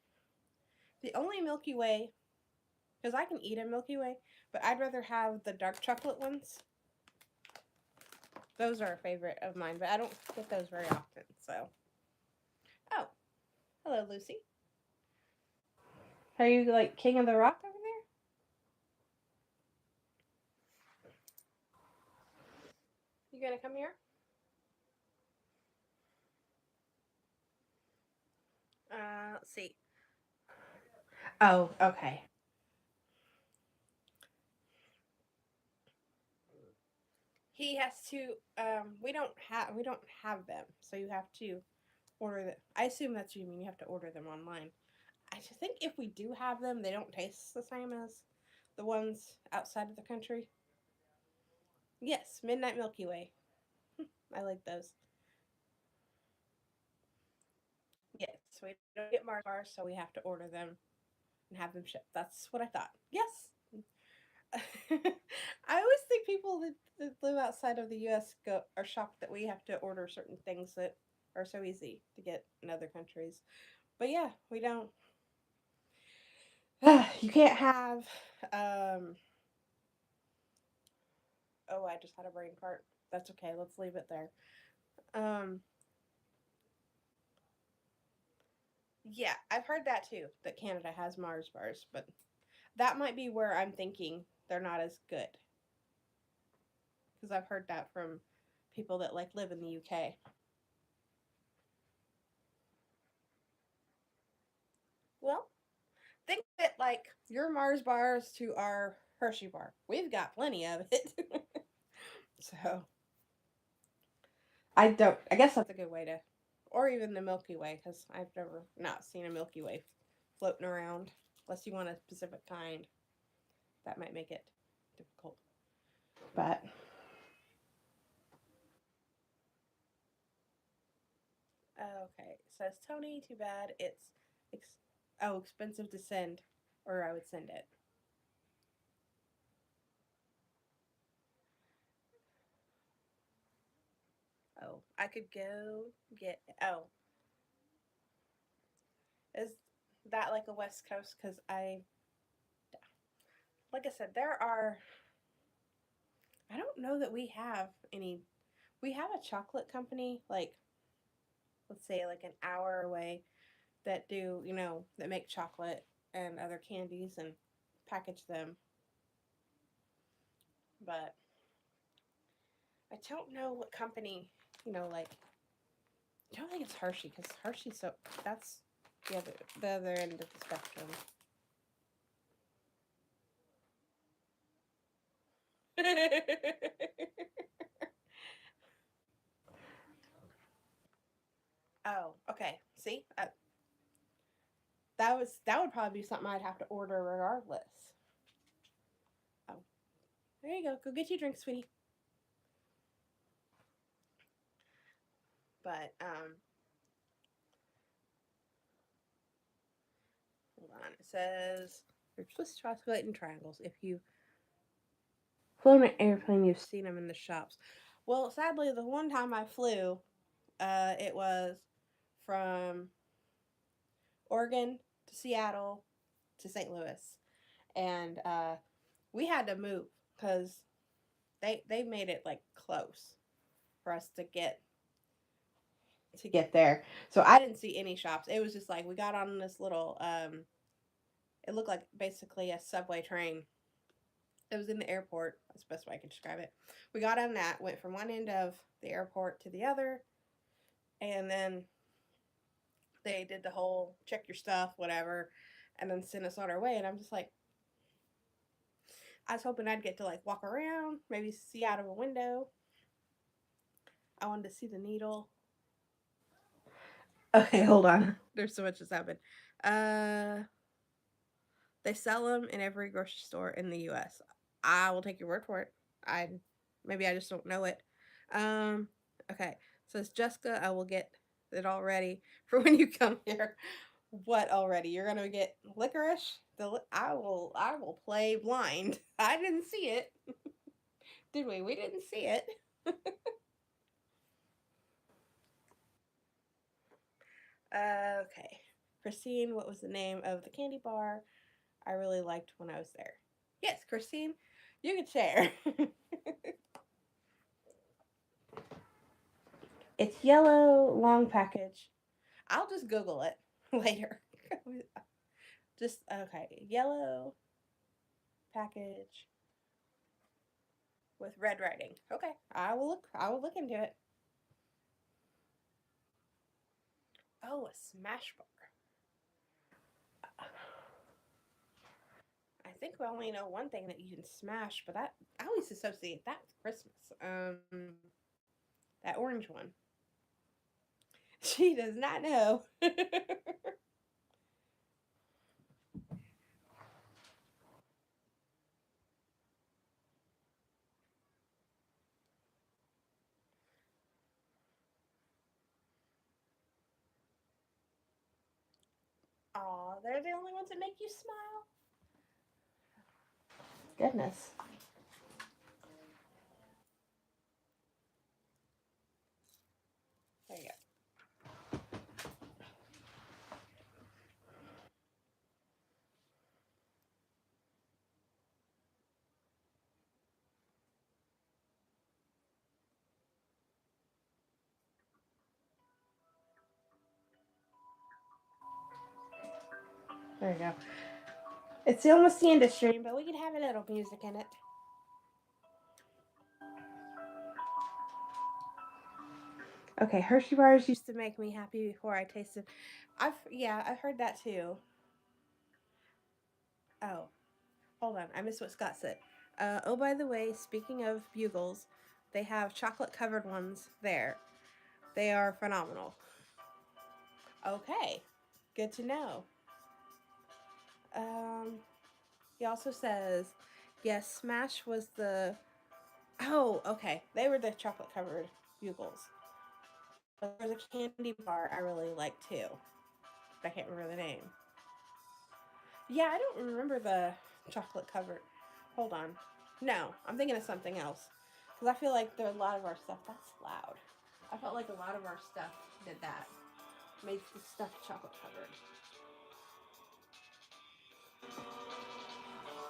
only Milky Way, because I can eat a Milky Way, but I'd rather have the dark chocolate ones. Those are a favorite of mine, but I don't get those very often. So, oh, hello, Lucy. Are you like king of the rock over there? You gonna come here? Let's see. Oh, okay. He has to. We don't have them, so you have to order them. I assume that's what you mean. You have to order them online. I think if we do have them, they don't taste the same as the ones outside of the country. Yes, Midnight Milky Way. I like those. Yes, we don't get Mars bars, so we have to order them and have them shipped. That's what I thought. Yes. I always think people that live outside of the U.S. are shocked that we have to order certain things that are so easy to get in other countries. But yeah, we don't. You can't have. Um, oh, I just had a brain fart. That's okay. Let's leave it there. Um, yeah, I've heard that too. That Canada has Mars bars, but that might be where I'm thinking they're not as good because I've heard that from people that like live in the UK. Well, think that like your Mars bars to our Hershey bar. We've got plenty of it. So I don't. I guess that's a good way to, or even the Milky Way, because I've never not seen a Milky Way floating around. Unless you want a specific kind, that might make it difficult. But okay, says Tony. Too bad it's expensive to send, or I would send it. Oh, I could go get. Oh, is that like a West Coast because like I said, there are. I don't know that we have any. We have a chocolate company, like let's say like an hour away, that do that make chocolate and other candies and package them, but I don't know what company. Like I don't think it's Hershey because Hershey so that's the other end of the spectrum. Oh, okay. See, that would probably be something I'd have to order regardless. Oh, there you go. Go get your drink, sweetie. But hold on. It says they're Swiss chocolate in triangles. If you've flown an airplane, you've seen them in the shops. Well, sadly, the one time I flew, it was from Oregon to Seattle to St. Louis, and we had to move because they made it like close for us to get there. So I didn't see any shops. It was just like we got on this little it looked like basically a subway train. It was in the airport. That's the best way I could describe it. We got on that, went from one end of the airport to the other, and then they did the whole check your stuff, whatever, and then sent us on our way. And I'm just like, I was hoping I'd get to like walk around, maybe see out of a window. I wanted to see the needle. Okay, hold on. There's so much that's happened. Uh, they sell them in every grocery store in the U.S. I will take your word for it. I maybe I just don't know it. Um, okay. So it's Jessica. I will get it all ready for when you come here. What already? You're gonna get licorice. I will play blind. I didn't see it. Did we? We didn't see it. Okay. Christine, what was the name of the candy bar I really liked when I was there? Yes, Christine, you can share. It's yellow, long package. I'll just Google it later. Just okay, yellow package with red writing. Okay, I will look. I will look into it. Oh, a smash bar. I think we only know one thing that you can smash, but that I always associate that with Christmas. That orange one. She does not know. Aw, they're the only ones that make you smile. Goodness. There you go. There you go. It's almost the end of stream, but we can have a little music in it. Okay, Hershey bars used to make me happy before I tasted. I've heard that too. Oh, hold on, I missed what Scott said. Oh, by the way, speaking of bugles, they have chocolate covered ones there. They are phenomenal. Okay, good to know. Um, he also says, yes, Smash was the. Oh, okay, they were the chocolate covered bugles. But there's a candy bar I really like too. I can't remember the name. Yeah, I don't remember the chocolate covered. Hold on. No, I'm thinking of something else. Because I feel like there are a lot of our stuff. That's loud. I felt like a lot of our stuff did that. Made the stuff chocolate covered.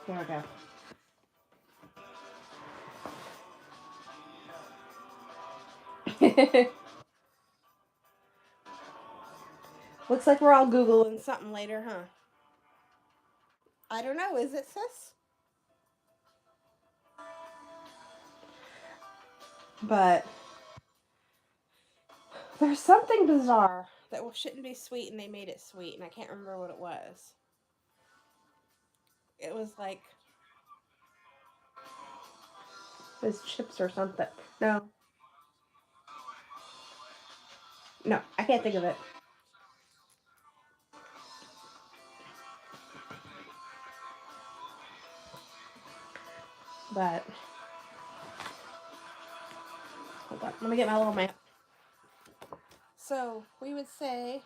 There we go. Looks like we're all Googling something later, huh? I don't know. Is it, sis? But there's something bizarre that shouldn't be sweet and they made it sweet, and I can't remember what it was. It was like it was chips or something. No. No, I can't think of it. But hold on, let me get my little map. So we would say,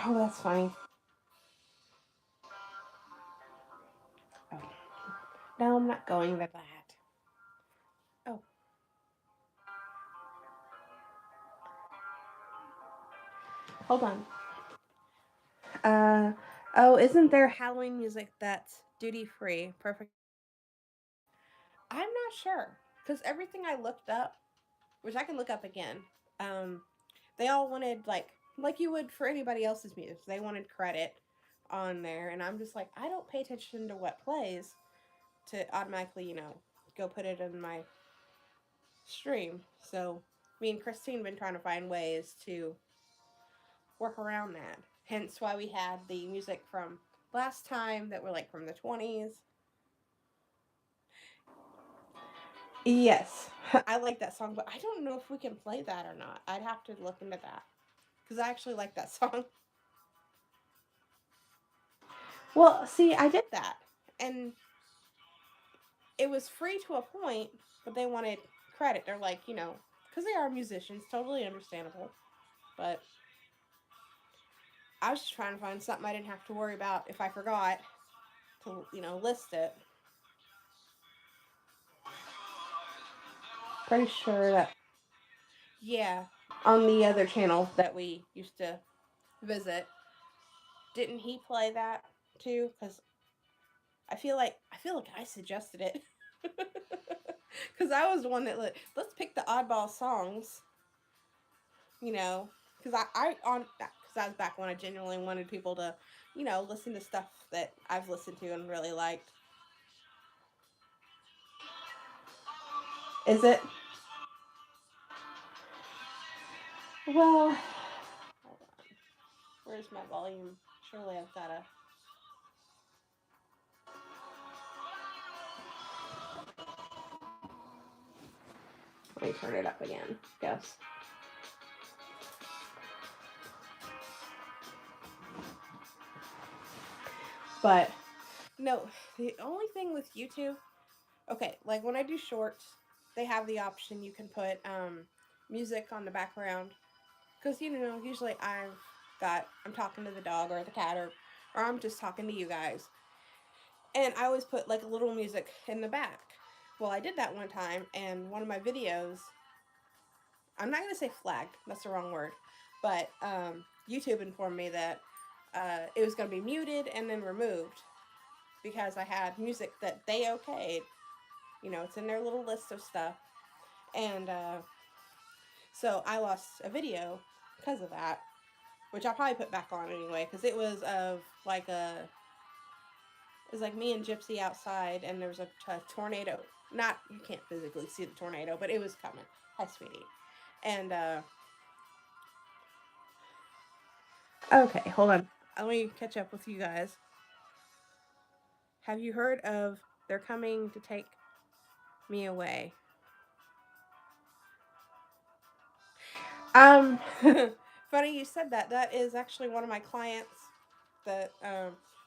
oh, that's funny. Oh. No, I'm not going to that. Oh, hold on. Oh, isn't there Halloween music that's duty free? Perfect. I'm not sure because everything I looked up, which I can look up again, um, they all wanted like you would for anybody else's music. They wanted credit on there, and I'm just like, I don't pay attention to what plays to automatically, go put it in my stream. So me and Christine been trying to find ways to work around that. Hence why we had the music from last time that were like from the 20s. Yes, I like that song, but I don't know if we can play that or not. I'd have to look into that because I actually like that song. Well, see, I did that, and it was free to a point, but they wanted credit. They're like, because they are musicians, totally understandable. But I was just trying to find something I didn't have to worry about if I forgot to, list it. Pretty sure that, yeah, on the other channel that we used to visit, didn't he play that too? Because I feel like I suggested it. Because I was the one that let's pick the oddball songs, because I was back when I genuinely wanted people to, listen to stuff that I've listened to and really liked. Is it? Well, hold on. Where's my volume? Surely I've got to. Let me turn it up again. Guess. But no, the only thing with YouTube, okay, like when I do shorts, they have the option you can put music on the background because usually I'm talking to the dog or the cat or I'm just talking to you guys, and I always put like a little music in the back. Well, I did that one time, and one of my videos, I'm not gonna say flagged, that's the wrong word, but YouTube informed me that it was gonna be muted and then removed because I had music that they okayed. It's in their little list of stuff, and so I lost a video because of that, which I'll probably put back on anyway because it was of like it was like me and Gypsy outside, and there was a tornado. Not you can't physically see the tornado, but it was coming. Hi, sweetie. And okay, hold on. Let me catch up with you guys. Have you heard of They're Coming to Take Me Away? Um, funny you said that. That is actually one of my clients. That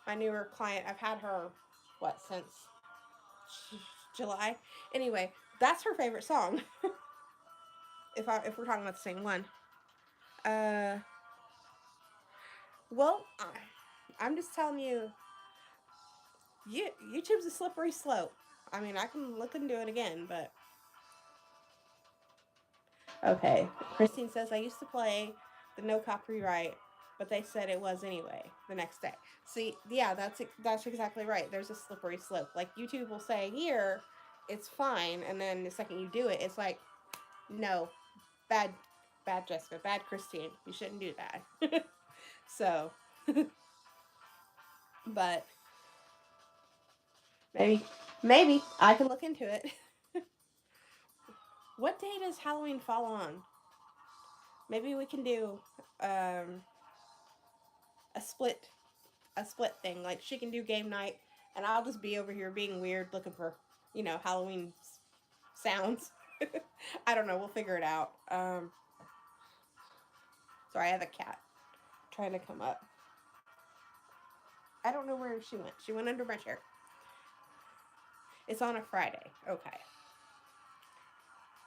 my newer client. I've had her since July. Anyway, that's her favorite song. If we're talking about the same one. Uh, well, I'm just telling you, YouTube's a slippery slope. I mean, I can look into it again, but okay. Christine says I used to play the no copyright but they said it was anyway the next day. See, yeah, that's exactly right. There's a slippery slope. Like YouTube will say here, it's fine, and then the second you do it, it's like, no, bad, bad Jessica, bad Christine. You shouldn't do that. So, but maybe, maybe I can look into it. What day does Halloween fall on? Maybe we can do um, a split a split thing. Like she can do game night, and I'll just be over here being weird, looking for Halloween sounds. I don't know. We'll figure it out. Sorry, I have a cat trying to come up. I don't know where she went. She went under my chair. It's on a Friday. Okay.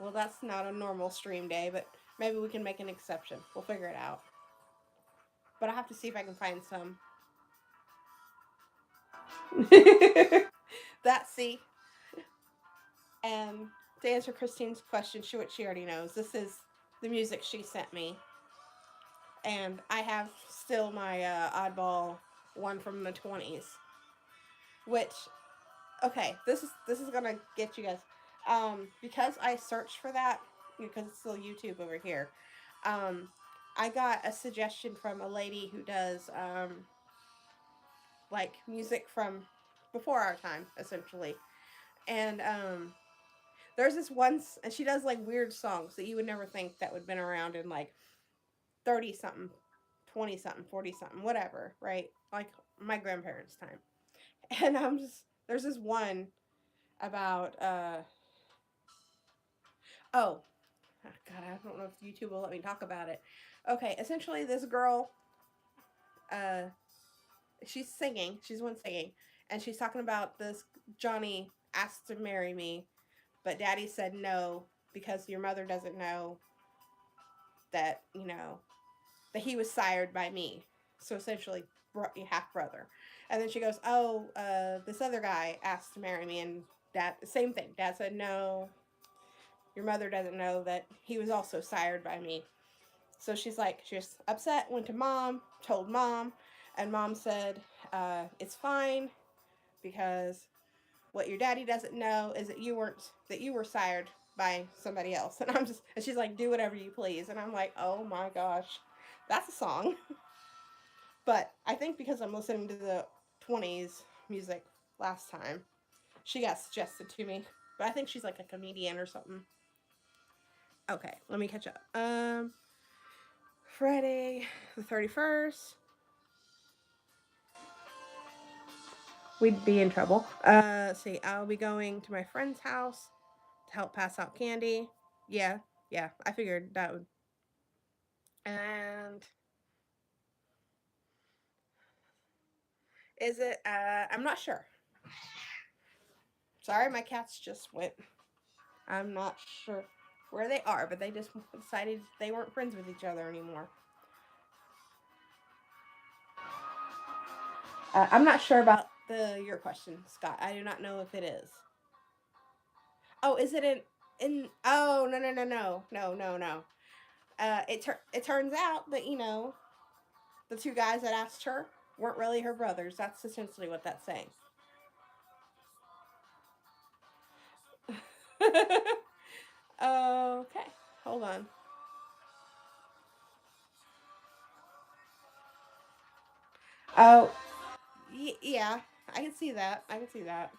Well, that's not a normal stream day, but maybe we can make an exception. We'll figure it out. But I have to see if I can find some. That's see. And to answer Christine's question, she already knows. This is the music she sent me, and I have still my oddball one from the 20s, which okay, this is gonna get you guys, because I searched for that because it's still YouTube over here. Um, I got a suggestion from a lady who does like music from before our time, essentially, and there's this one, and she does like weird songs that you would never think that would have been around in like 30 something, 20 something, 40 something, whatever, right? Like my grandparents' time. And I'm just, there's this one about, oh, God, I don't know if YouTube will let me talk about it. Okay, essentially, this girl, uh, she's singing, she's one singing, and she's talking about this Johnny asked to marry me, but daddy said no because your mother doesn't know that, that he was sired by me. So essentially, half brother. And then she goes, "Oh, this other guy asked to marry me," and dad, same thing. Dad said, "No, your mother doesn't know that he was also sired by me." So she's like, she's upset. Went to mom, told mom, and mom said, "It's fine because what your daddy doesn't know is that you were sired by somebody else." And and she's like, "Do whatever you please." And I'm like, "Oh my gosh, that's a song." But I think because I'm listening to the 20s music last time, she got suggested to me. But I think she's like a comedian or something. Okay, let me catch up. Friday the 31st. We'd be in trouble. Let's see, I'll be going to my friend's house to help pass out candy. Yeah, yeah, I figured that would. And is it? I'm not sure. Sorry, my cats just went. I'm not sure where they are, but they just decided they weren't friends with each other anymore. I'm not sure about your question, Scott. I do not know if it is. Oh, is it in? Oh, no, no, no, no, no, no, no. It turns out that the two guys that asked her weren't really her brothers. That's essentially what that's saying. Okay, hold on. Oh, yeah, I can see that. I can see that.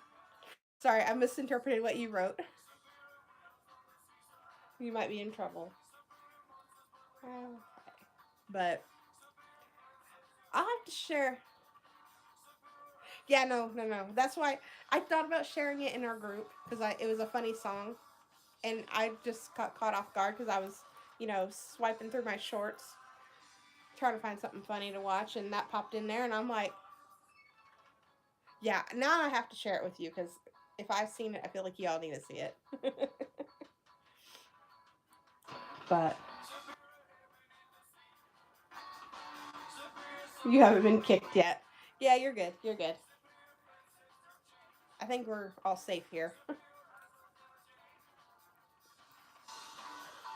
Sorry, I misinterpreted what you wrote. You might be in trouble. Okay. But I'll have to share. Yeah, no, no, no. That's why I thought about sharing it in our group because it was a funny song, and I just got caught off guard because I was, swiping through my shorts trying to find something funny to watch, and that popped in there, and I'm like, yeah. Now I have to share it with you because if I've seen it, I feel like y'all need to see it. But you haven't been kicked yet. Yeah, you're good. You're good. I think we're all safe here.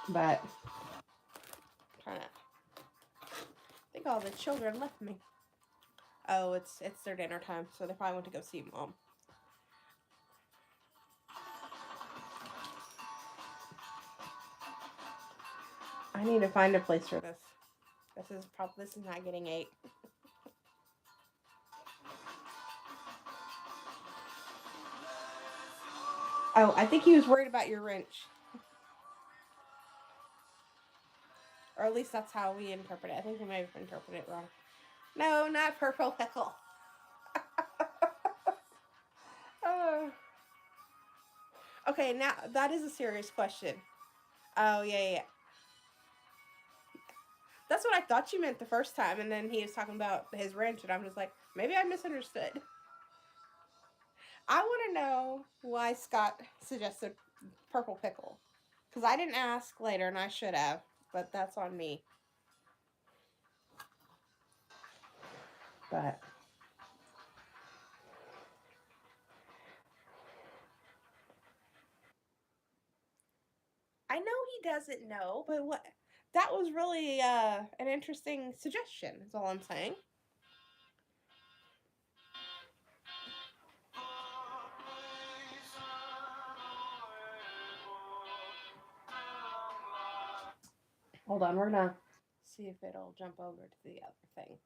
But I'm trying to think all the children left me. Oh, it's their dinner time, so they probably went to go see mom. I need to find a place for this. This is not getting ate. Oh, I think he was worried about your wrench. Or at least that's how we interpret it. I think we may have interpreted it wrong. No, not purple pickle. Oh. Okay, now that is a serious question. Oh, yeah. That's what I thought you meant the first time, and then he was talking about his wrench, and I'm just like, maybe I misunderstood. I want to know why Scott suggested purple pickle. Because I didn't ask later, and I should have, but that's on me. But I know he doesn't know, but what? That was really an interesting suggestion. Is all I'm saying. Hold on, we're gonna see if it'll jump over to the other thing.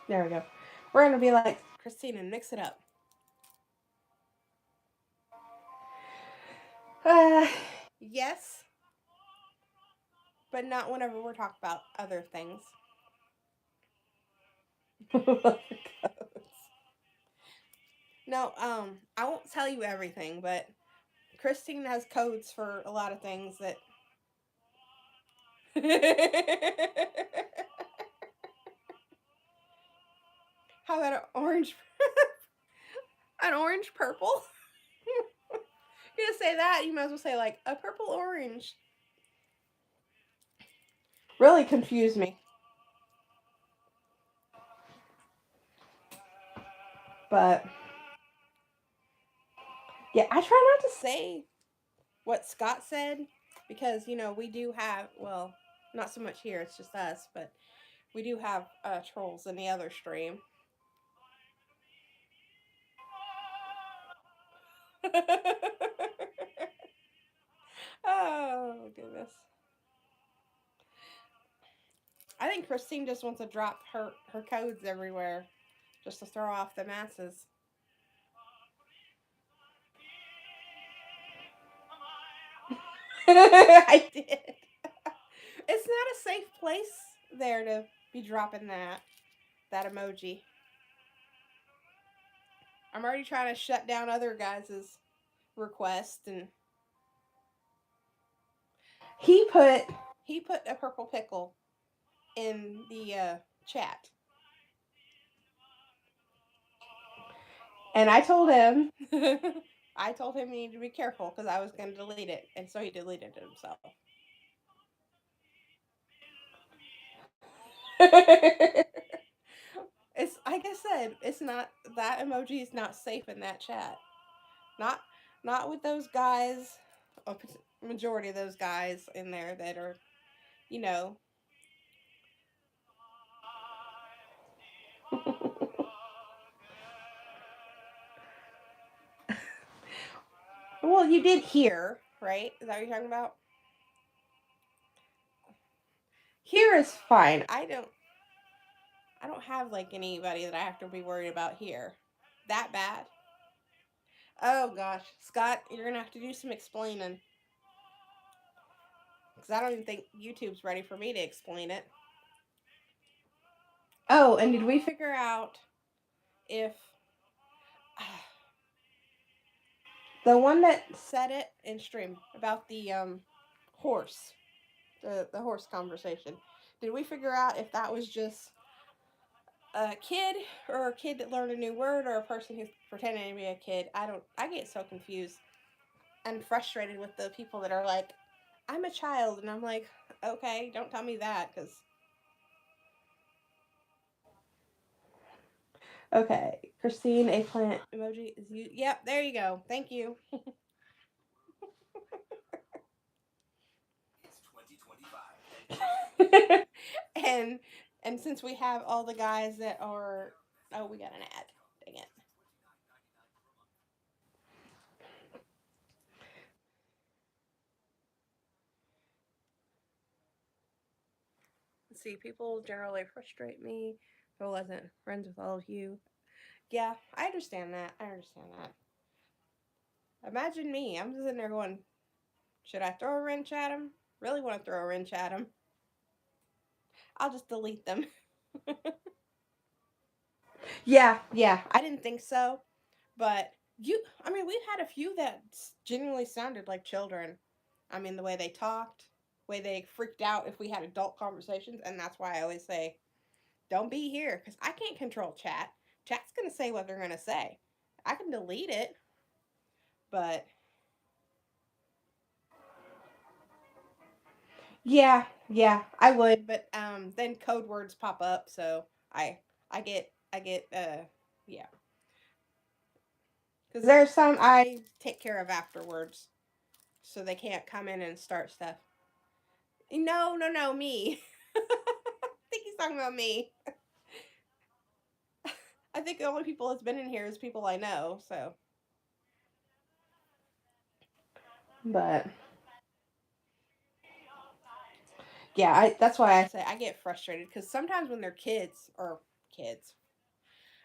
There we go. We're gonna be like Christina and mix it up. Yes, but not whenever we're talking about other things. No, I won't tell you everything, but Christine has codes for a lot of things that. How about an orange? An orange purple? You're gonna say that? You might as well say like a purple orange. Really confused me. But yeah, I try not to say what Scott said because we do have, well, not so much here, it's just us, but we do have trolls in the other stream. Oh goodness. I think Christine just wants to drop her codes everywhere just to throw off the masses. I did. It's not a safe place there to be dropping that emoji. I'm already trying to shut down other guys' request, and he put a purple pickle in the chat. And I told him he needed to be careful because I was going to delete it, and so he deleted it himself. It's like I said, it's not, that emoji is not safe in that chat. Not with those guys, a majority of those guys in there that are, you know. Well, you did hear, right? Is that what you're talking about? Here is fine. I don't have like anybody that I have to be worried about here. That bad? Oh gosh, Scott, you're gonna have to do some explaining because I don't even think YouTube's ready for me to explain it. Oh, and did we figure out if the one that said it in stream about the horse, the horse conversation? Did we figure out if that was just a kid or a kid that learned a new word or a person who's pretending to be a kid? I get so confused and frustrated with the people that are like, I'm a child, and I'm like, okay, don't tell me that, because Okay, Christine, eggplant emoji is you. Yep, there you go. Thank you. and and since we have all the guys that are, oh, we got an ad. Dang it. See, people generally frustrate me if I wasn't friends with all of you. Yeah, I understand that. I understand that. Imagine me. I'm just sitting there going, should I throw a wrench at him? Really want to throw a wrench at him? I'll just delete them. Yeah, yeah. I didn't think so, but I mean, we've had a few that genuinely sounded like children. I mean, the way they talked, way they freaked out if we had adult conversations, and that's why I always say, don't be here because I can't control chat. Chat's gonna say what they're gonna say. I can delete it, but yeah, yeah, I would. But then code words pop up, so I get yeah, because there's some I take care of afterwards, so they can't come in and start stuff. No, no, no, me. I think he's talking about me. I think the only people that's been in here is people I know. So, but yeah, that's why I say I get frustrated because sometimes when they're kids,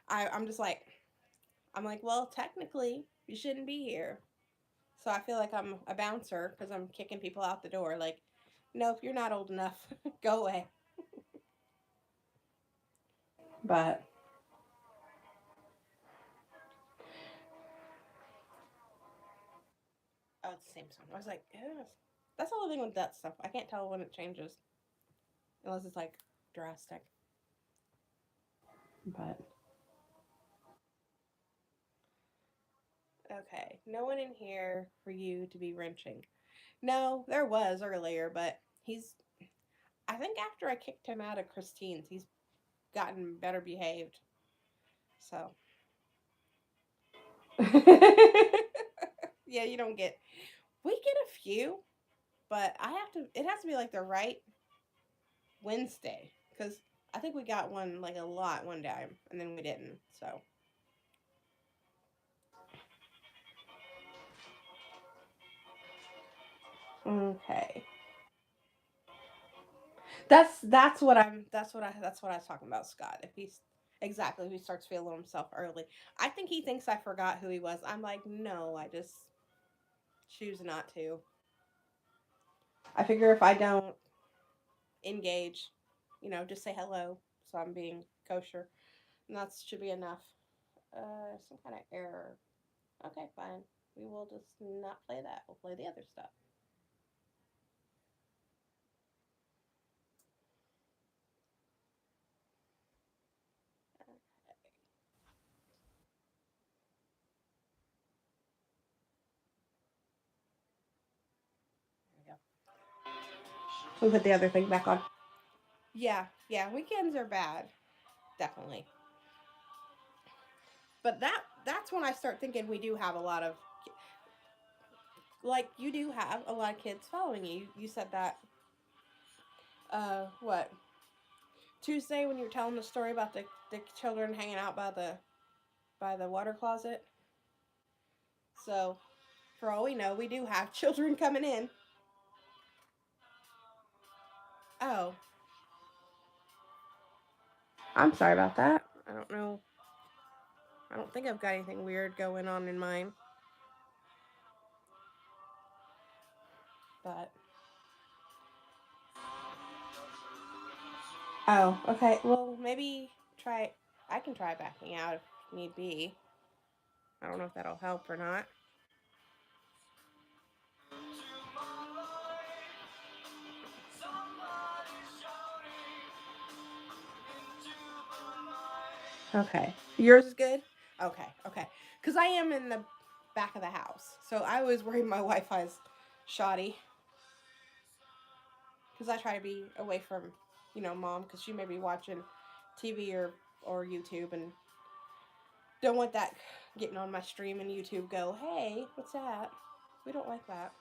I'm just like I'm like, well, technically you shouldn't be here. So I feel like I'm a bouncer because I'm kicking people out the door. Like, nope, you're not old enough. Go away. But oh, it's the same song. I was like, yeah. That's the only thing with that stuff. I can't tell when it changes unless it's like drastic. But okay, no one in here for you to be wrenching. No, there was earlier, but he's. I think after I kicked him out of Christine's, he's gotten better behaved. So. Yeah, you don't get. We get a few, but I have to. It has to be like the right Wednesday because I think we got one like a lot one time and then we didn't. So okay, that's what I was talking about, Scott. If he's exactly if he starts feeling himself early, I think he thinks I forgot who he was. I'm like, no, I just choose not to. I figure if I don't engage, just say hello, so I'm being kosher, and that should be enough. Some kind of error. Okay, fine. We will just not play that. We'll play the other stuff. There we go. We put the other thing back on. Yeah, yeah. Weekends are bad, definitely. But that's when I start thinking we do have a lot of like you do have a lot of kids following you. You said that what Tuesday when you were telling the story about the children hanging out by the water closet. So for all we know, we do have children coming in. Oh, I'm sorry about that. I don't know. I don't think I've got anything weird going on in mine. But oh, okay. Well, maybe try. I can try backing out if need be. I don't know if that'll help or not. Okay. Yours is good? Okay, okay. Because I am in the back of the house. So I always worry my Wi Fi's shoddy. Because I try to be away from, mom, because she may be watching TV or YouTube. And Don't want that getting on my stream and YouTube go, hey, what's that? We don't like that.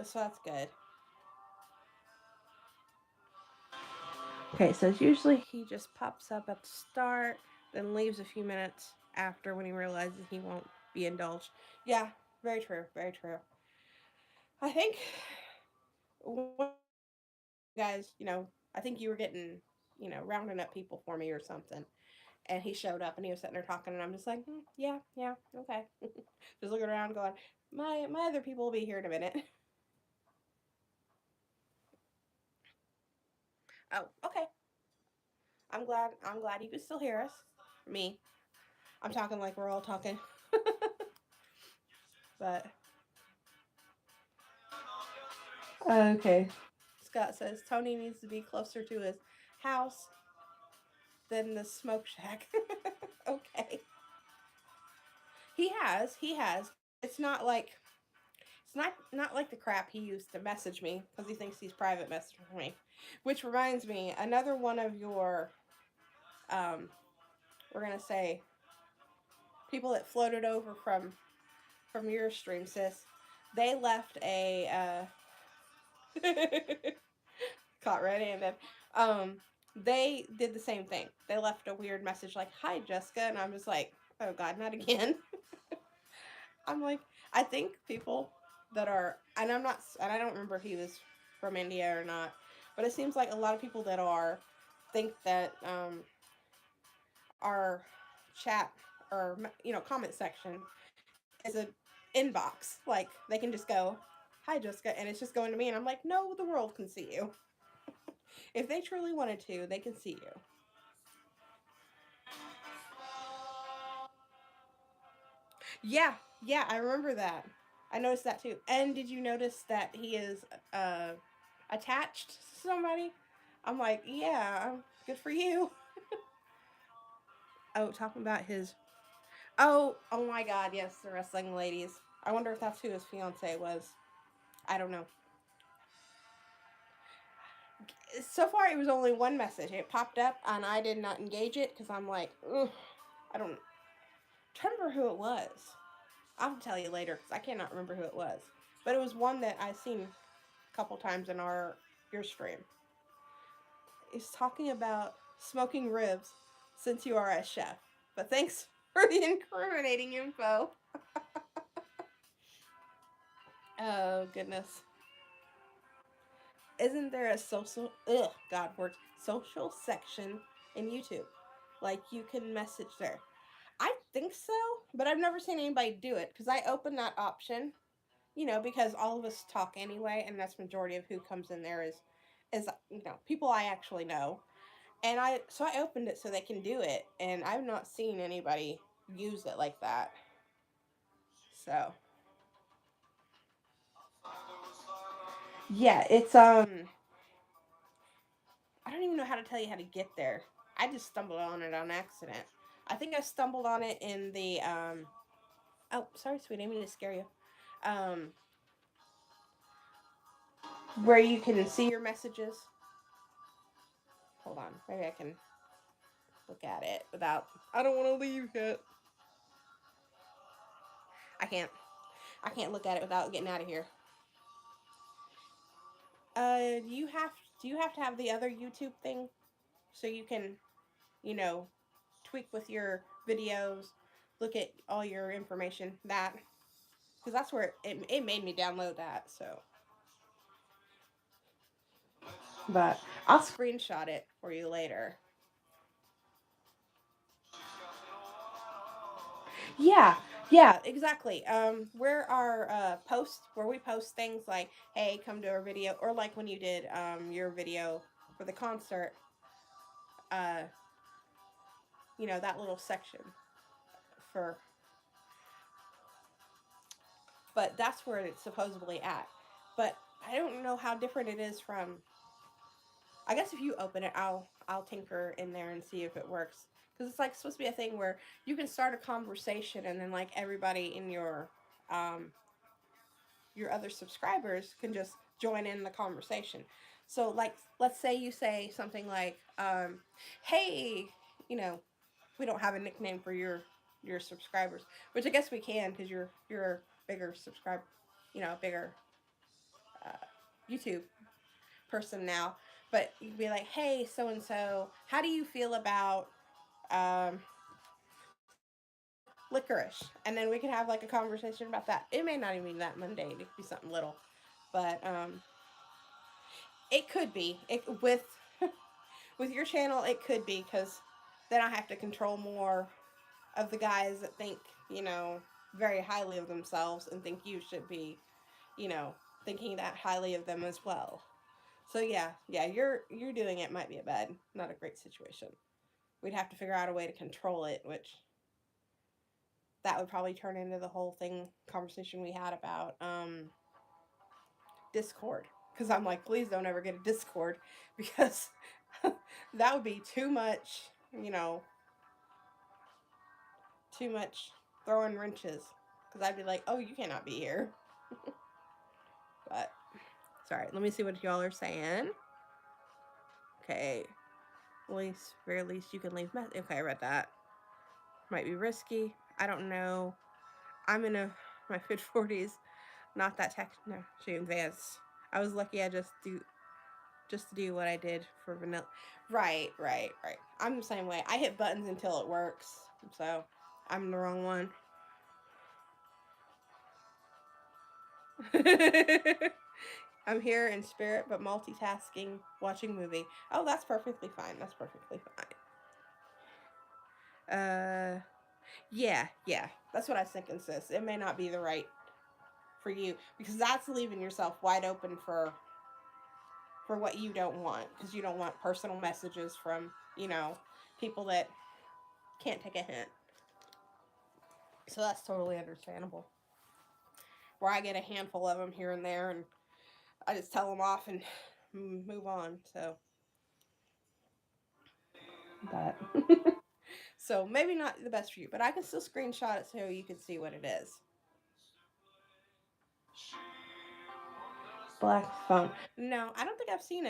So that's good. Okay, so it's usually he just pops up at the start, then leaves a few minutes after when he realizes he won't be indulged. Yeah, very true, very true. I think guys, I think you were getting, rounding up people for me or something. And he showed up and he was sitting there talking, and I'm just like, yeah, yeah, okay. Just looking around, going, my other people will be here in a minute. Oh, okay. I'm glad you can still hear us. Me, I'm talking like we're all talking, but okay. Scott says Tony needs to be closer to his house than the smoke shack. Okay. He has. It's not like it's not like the crap he used to message me because he thinks he's private messaging me. Which reminds me, another one of your um we're gonna say people that floated over from your stream, sis. They left a caught red-handed. Um, they did the same thing. They left a weird message like, "Hi, Jessica," and I'm just like, "Oh God, not again." I'm like, I think people that are, and I'm not, and I don't remember if he was from India or not, but it seems like a lot of people that are think that our chat or comment section is a inbox. Like they can just go, "Hi, Jessica," and it's just going to me, and I'm like, "No, the world can see you. If they truly wanted to, they can see you." Yeah, yeah, I remember that. I noticed that too. And did you notice that he is uh attached to somebody? I'm like, yeah, good for you. Oh, talking about his. Oh my God, yes, the wrestling ladies. I wonder if that's who his fiance was. I don't know. So far, it was only one message. It popped up, and I did not engage it because I'm like, ugh, I don't remember who it was. I'll tell you later because I cannot remember who it was. But it was one that I've seen a couple times in your stream. Is talking about smoking ribs since you are a chef. But thanks for the incriminating info. Oh goodness. Isn't there a social section in YouTube? Like you can message there. I think so, but I've never seen anybody do it because I opened that option, because all of us talk anyway, and that's majority of who comes in there is people I actually know. And I opened it so they can do it, and I've not seen anybody use it like that. So yeah, it's I don't even know how to tell you how to get there. I just stumbled on it on accident. I think I stumbled on it in the oh, sorry, sweet, I didn't mean to scare you. Um, where you can see your messages. Hold on, maybe I can look at it without. I don't want to leave yet. I can't. I can't look at it without getting out of here. You have do you have to have the other YouTube thing so you can, you know, tweak with your videos, look at all your information that because that's where it made me download that. So, but I'll screenshot it for you later. Yeah, yeah, exactly. Where our posts, where we post things like, "Hey, come to our video," or like when you did your video for the concert, uh, that little section for. But that's where it's supposedly at. But I don't know how different it is from. I guess if you open it, I'll tinker in there and see if it works. Because it's like supposed to be a thing where you can start a conversation and then like everybody in um your other subscribers can just join in the conversation. So like let's say you say something like, hey, you know, we don't have a nickname for your subscribers, which I guess we can because you're a bigger subscriber, bigger uh, YouTube person now. But you'd be like, hey, so and so, how do you feel about um, licorice? And then we could have like a conversation about that. It may not even be that mundane. It could be something little, but it could be. It with your channel, it could be because then I have to control more of the guys that think very highly of themselves and think you should be you know thinking that highly of them as well. So yeah, you're doing it might be a bad, not a great situation. We'd have to figure out a way to control it, which that would probably turn into the whole thing conversation we had about Discord. Because I'm like, please don't ever get a Discord because that would be too much, you know, too much throwing wrenches. Because I'd be like, oh, you cannot be here. But sorry, let me see what y'all are saying. Okay, least very least you can leave. Okay, I read that. Might be risky. I don't know. I'm in my mid 40s. Not that technology advanced. I was lucky. I just to do what I did for vanilla. Right. I'm the same way. I hit buttons until it works. So I'm the wrong one. I'm here in spirit, but multitasking, watching movie. Oh, that's perfectly fine. That's perfectly fine. Yeah. That's what I was thinking, sis. It may not be the right for you because that's leaving yourself wide open for what you don't want because you don't want personal messages from people that can't take a hint. So that's totally understandable. Where I get a handful of them here and there, and I just tell them off and move on. So, but so maybe not the best for you, but I can still screenshot it so you can see what it is. Black phone. No, I don't think I've seen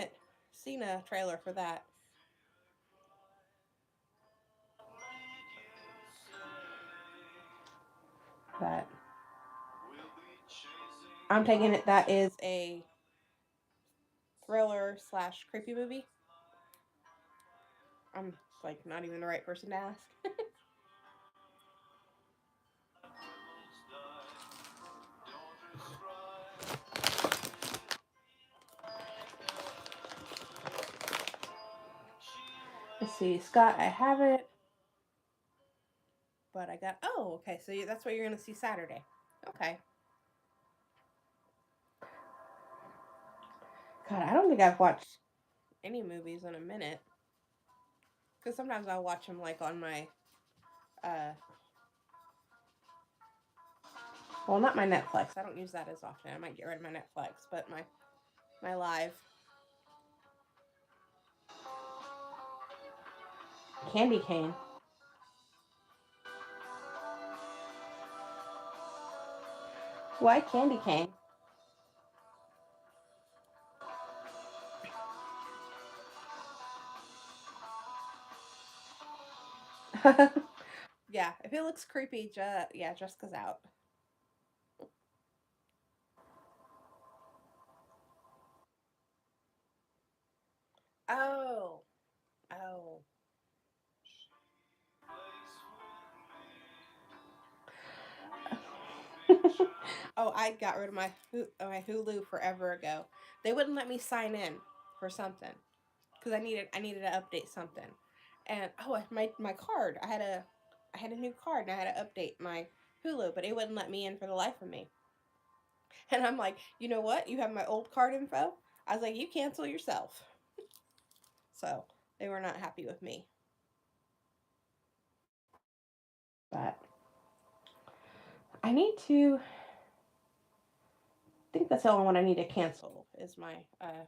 a trailer for that. But I'm taking it that is a thriller slash creepy movie. I'm like not even the right person to ask. Let's see, Scott, I have it, but I got. Oh, okay. So that's what you're gonna see Saturday. Okay. God, I don't think I've watched any movies in a minute. Because sometimes I'll watch them like on my, uh, well, not my Netflix. I don't use that as often. I might get rid of my Netflix, but my live candy cane. Why candy cane? Yeah, if it looks creepy, yeah, Jessica's out. Oh, oh. Oh, I got rid of my Hulu forever ago. They wouldn't let me sign in for something because I needed to update something, and my card I had a new card and I had to update my Hulu, but it wouldn't let me in for the life of me. And I'm like, you know what? You have my old card info. I was like, you cancel yourself. So they were not happy with me. But I need to I think that's the only one I need to cancel is my because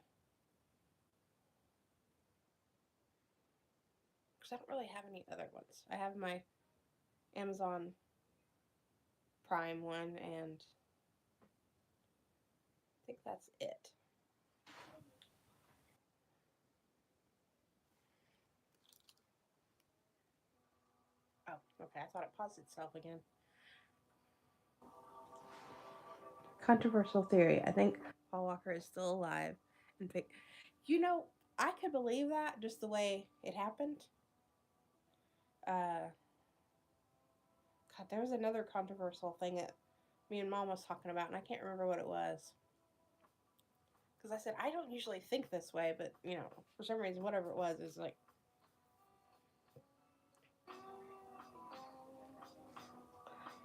I don't really have any other ones. I have my Amazon Prime one and I think that's it. Oh, okay. I thought it paused itself again. Controversial theory. I think Paul Walker is still alive. And you know, I could believe that just the way it happened. Uh, God, there was another controversial thing that me and Mom was talking about, and I can't remember what it was. Because I said I don't usually think this way, but for some reason, whatever it was, is like,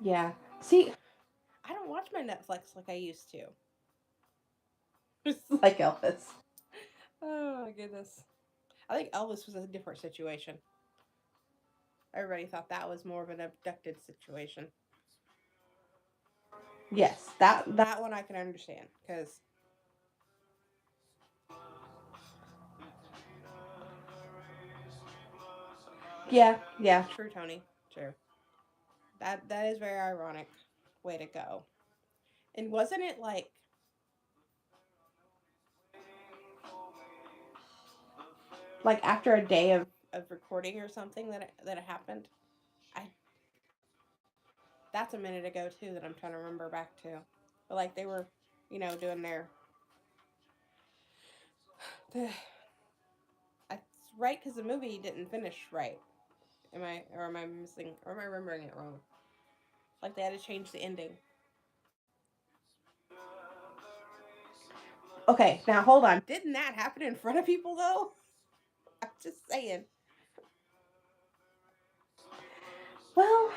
yeah. See, I don't watch my Netflix like I used to. Just like Elvis. Oh my goodness. I think Elvis was a different situation. Everybody thought that was more of an abducted situation. Yes, that one I can understand because yeah, true, Tony, true. That is very ironic. Way to go. And wasn't it like after a day of recording or something that it happened? I That's a minute ago too that I'm trying to remember back to. But like they were, doing the I, right because the movie didn't finish right. Am I missing or am I remembering it wrong? Like they had to change the ending. Okay, now hold on. Didn't that happen in front of people though? I'm just saying. Well,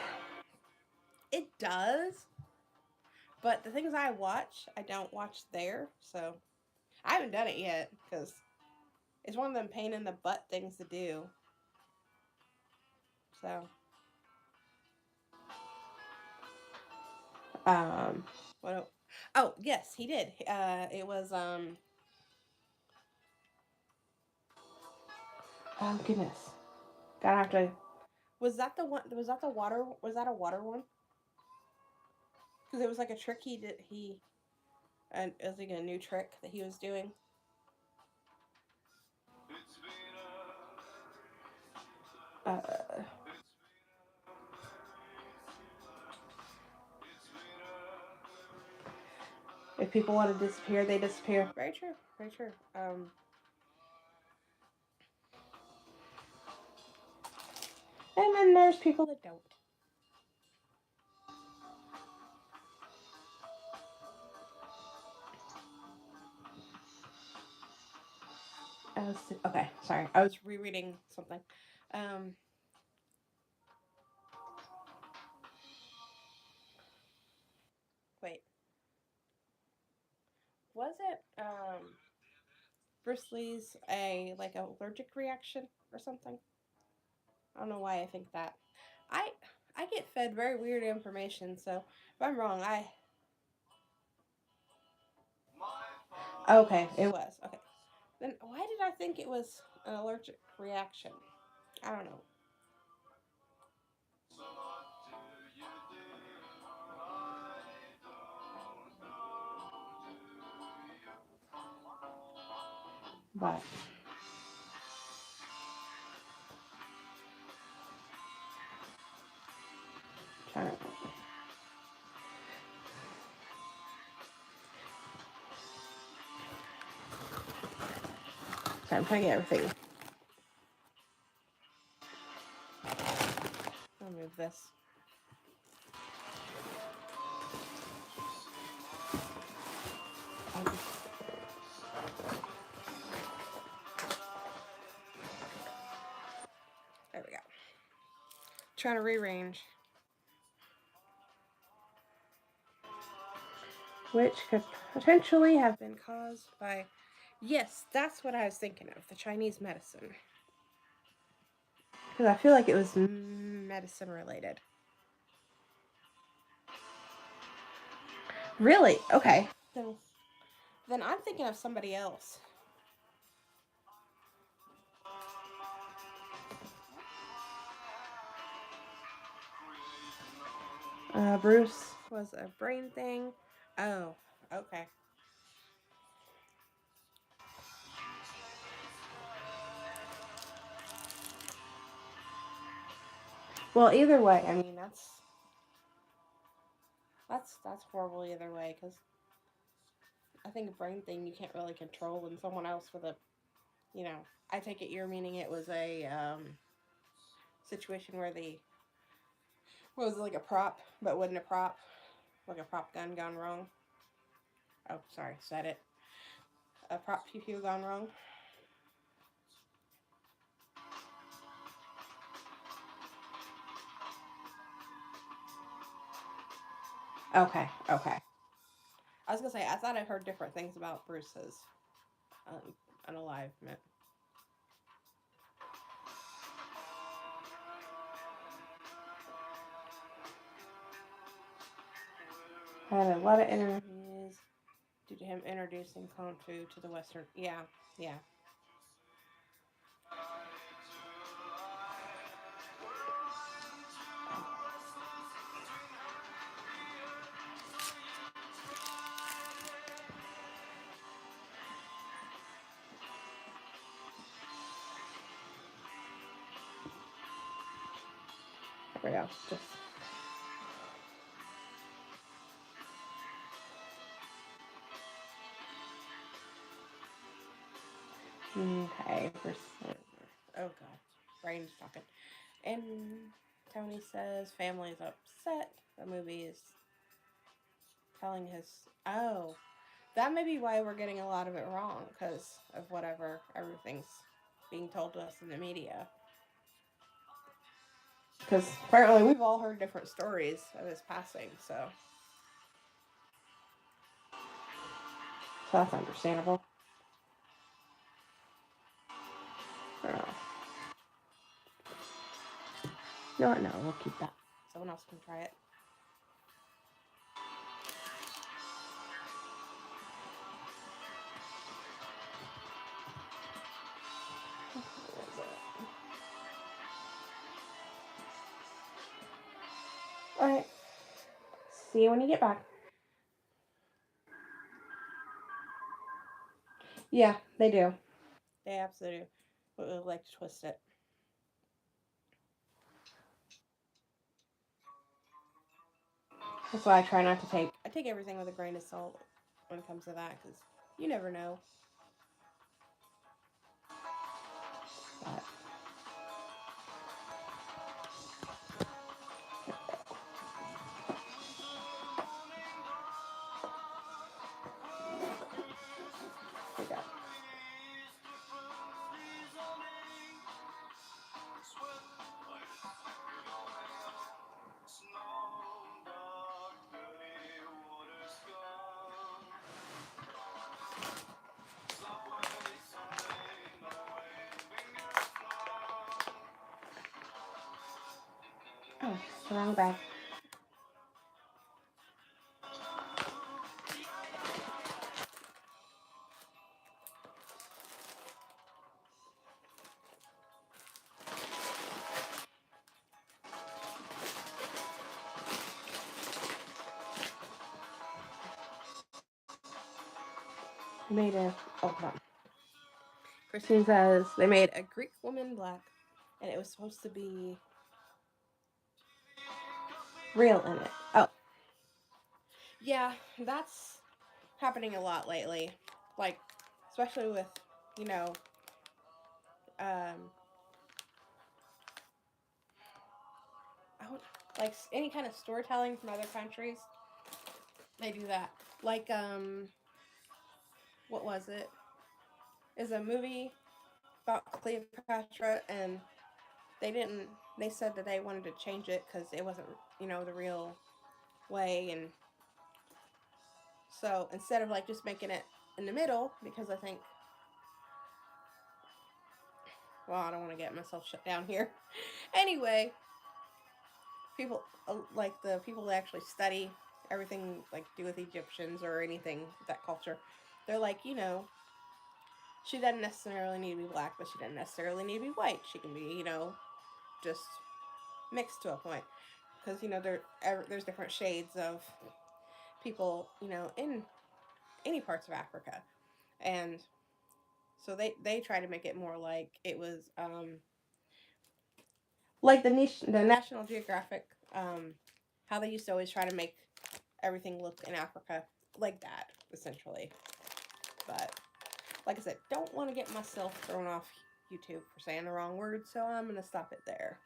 it does. But the things I watch, I don't watch there. So I haven't done it yet because it's one of them pain in the butt things to do. So, um, what? Oh, yes, he did. It was Oh goodness, gotta have to. Was that the one? Was that the water? Was that a water one? Because it was like a trick he did. And it was like a new trick that he was doing. Uh, if people want to disappear, they disappear. Very true. Very true. And then there's people that don't. Okay. Sorry, I was rereading something. Um, Wait. Was it Bruce Lee's a like allergic reaction or something? I don't know why I think that. I I get fed very weird information, so if I'm wrong, I okay, it was. Okay. Then why did I think it was an allergic reaction? I don't know. But trying to, I'm trying to get everything. I'll move this. Um, There we go. Trying to rearrange. Which could potentially have been caused by. Yes, that's what I was thinking of. The Chinese medicine. Because I feel like it was medicine related. Really? Okay. Then I'm thinking of somebody else. Bruce was a brain thing. Oh, okay. Well, either way, I mean that's horrible either way because I think a brain thing you can't really control, and someone else with a you know I take it you're meaning it was a situation where the what was it, like a prop but wasn't a prop, like a prop gun gone wrong. Oh, sorry, said it. A prop pew pew gone wrong. Okay, okay. I was gonna say I thought I heard different things about Bruce's um, unalivement. Had a lot of interviews due to him introducing Kung Fu to the Western. Yeah, yeah. There we go. Just okay. Oh god, brain's talking. And Tony says family's upset. The movie is telling his. Oh, that may be why we're getting a lot of it wrong because of whatever everything's being told to us in the media. Because apparently we've all heard different stories of his passing, so that's understandable. Oh. No, no, we'll keep that. Someone else can try it. All right. See you when you get back. Yeah, they do. They absolutely would like to twist it. That's why I try not to take. I take everything with a grain of salt when it comes to that because you never know. But we go. Oh, it's the wrong bag. Made a. Oh, hold on. Christine says they made a Greek woman black, and it was supposed to be real in it. Oh, yeah, that's happening a lot lately. Like, especially with, you know, um, like any kind of storytelling from other countries. They do that. Like, what was it? Is a movie about Cleopatra, and they didn't. They said that they wanted to change it because it wasn't, the real way, and so instead of like just making it in the middle, because I think, well, I don't want to get myself shut down here. Anyway, people like the people that actually study everything like to do with Egyptians or anything that culture, they're like, she doesn't necessarily need to be black, but she doesn't necessarily need to be white. She can be, just mixed to a point because there's different shades of people, in any parts of Africa, and so they try to make it more like it was like the National Geographic, how they used to always try to make everything look in Africa like that, essentially. But like I said, don't want to get myself thrown off YouTube for saying the wrong word, so I'm gonna stop it there.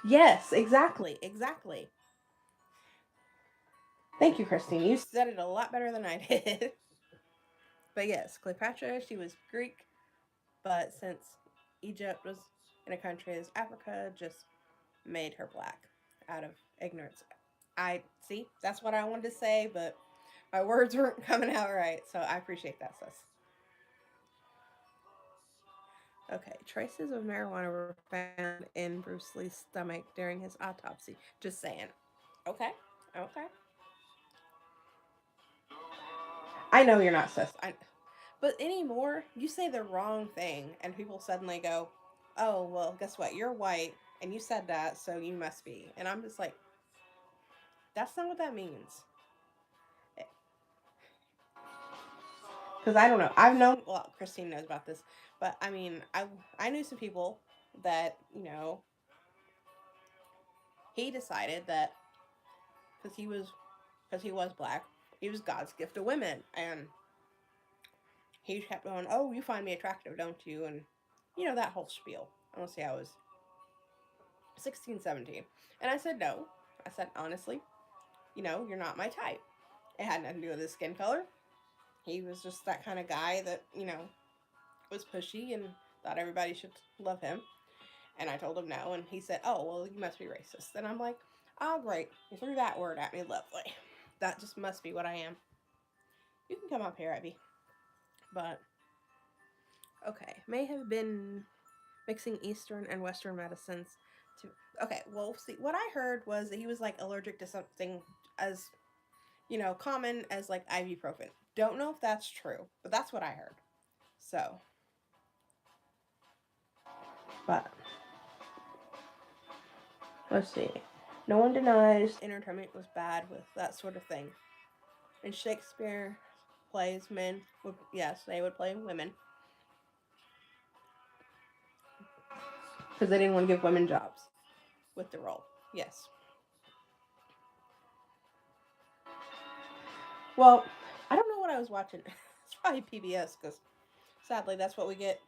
Yes, exactly, exactly. Thank you, Christine. You said it a lot better than I did. But yes, Cleopatra, she was Greek, but since Egypt was in a country as Africa, just made her black out of ignorance. I see, that's what I wanted to say, but my words weren't coming out right, so I appreciate that, sis. Okay, traces of marijuana were found in Bruce Lee's stomach during his autopsy. Just saying. Okay, okay. I know you're not sis. But anymore, you say the wrong thing, and people suddenly go, "Oh, well, guess what? You're white, and you said that, so you must be." And I'm just like, that's not what that means. Because I don't know. I've known. Well, Christine knows about this, but I mean, I knew some people that he decided that because he was black, he was God's gift to women, and he kept going, "Oh, you find me attractive, don't you?" And that whole spiel. I want to say I was 16, 17. And I said no. I said honestly, you're not my type. It had nothing to do with his skin color. He was just that kind of guy that was pushy and thought everybody should love him. And I told him no, and he said, "Oh, well, you must be racist." And I'm like, "Oh, great, you threw that word at me, lovely. That just must be what I am." You can come up here, Abby. But okay, may have been mixing Eastern and Western medicines to. Okay, well, see, what I heard was that he was like allergic to something as common as like ibuprofen. Don't know if that's true, but that's what I heard. So, but let's see. No one denies entertainment was bad with that sort of thing. In Shakespeare plays, men would, yes, they would play women because they didn't want to give women jobs with the role. Yes. Well, I don't know what I was watching. It's probably PBS because sadly that's what we get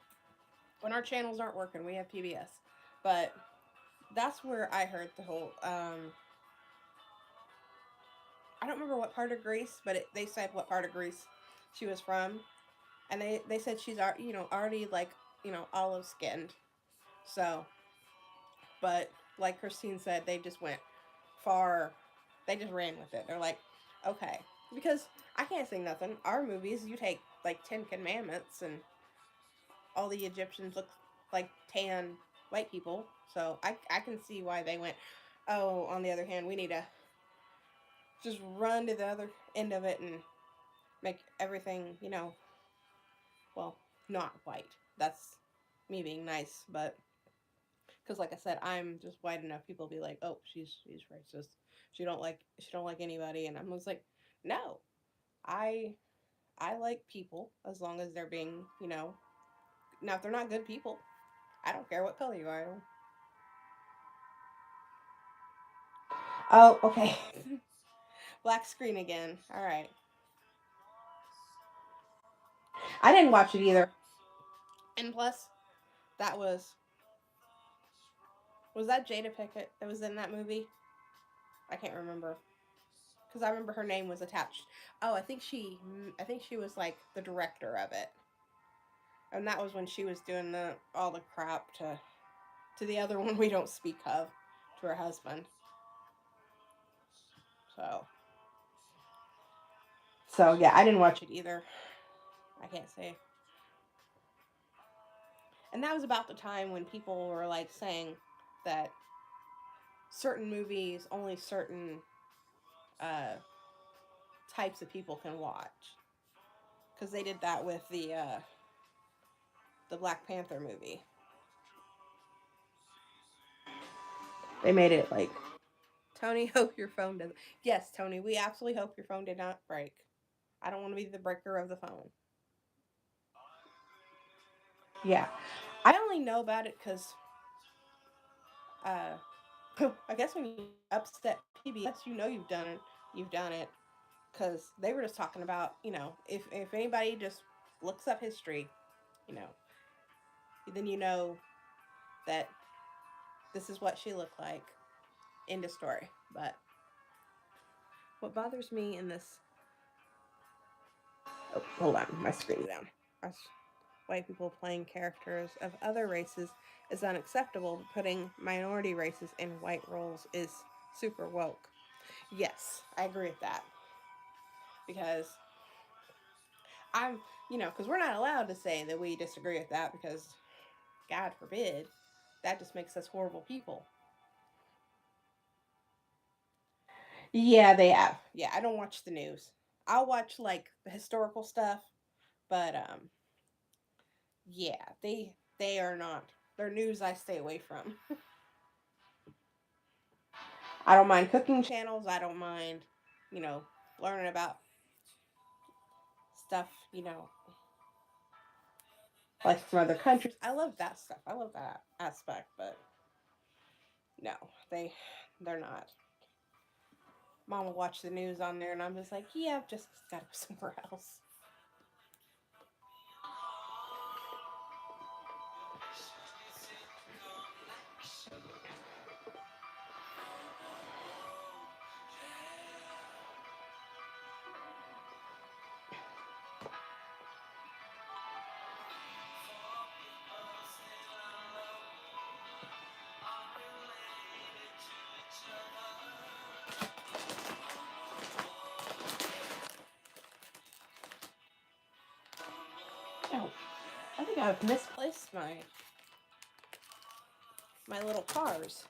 when our channels aren't working. We have PBS, but that's where I heard the whole. I don't remember what part of Greece, but they said what part of Greece she was from, and they said she's already like olive skinned. So, but like Christine said, they just went far. They just ran with it. They're like, okay, because I can't say nothing. Our movies, you take like Ten Commandments, and all the Egyptians look like tan white people. So I can see why they went. Oh, on the other hand, we need to just run to the other end of it and make everything, well, not white. That's me being nice, but because like I said, I'm just white enough. People be like, "Oh, she's racist. She don't like anybody," and I'm just like, "No, I I like people as long as they're being, Now if they're not good people, I don't care what color you are." Oh, okay. Black screen again. All right. I didn't watch it either. And plus, that was that Jada Pickett that was in that movie? I can't remember because I remember her name was attached. Oh, I think she was like the director of it, and that was when she was doing the all the crap to the other one we don't speak of, to her husband. So yeah, I didn't watch it either. I can't say. And that was about the time when people were like saying that certain movies only certain uh, types of people can watch because they did that with the Black Panther movie. They made it like Tony. Hope your phone doesn't. Yes, Tony. We absolutely hope your phone did not break. I don't want to be the breaker of the phone. Yeah. I only know about it because uh, I guess when you upset PBS, you know you've done it. You've done it because they were just talking about, if anybody just looks up history, you know, then you know that this is what she looked like. End of story. But what bothers me in this, oh, hold on, my screen's down. White people playing characters of other races is unacceptable, but putting minority races in white roles is super woke. Yes, I agree with that because I'm, because we're not allowed to say that we disagree with that because, God forbid, that just makes us horrible people. Yeah, they have. Yeah, I don't watch the news. I'll watch like the historical stuff, but yeah, they are not. They're news I stay away from. I don't mind cooking channels. I don't mind, you know, learning about stuff, like from other countries. I love that stuff. I love that aspect, but no, they're not. Mom will watch the news on there, and I'm just like, yeah, I've just got to go somewhere else. Oh, I think I've misplaced my little cars.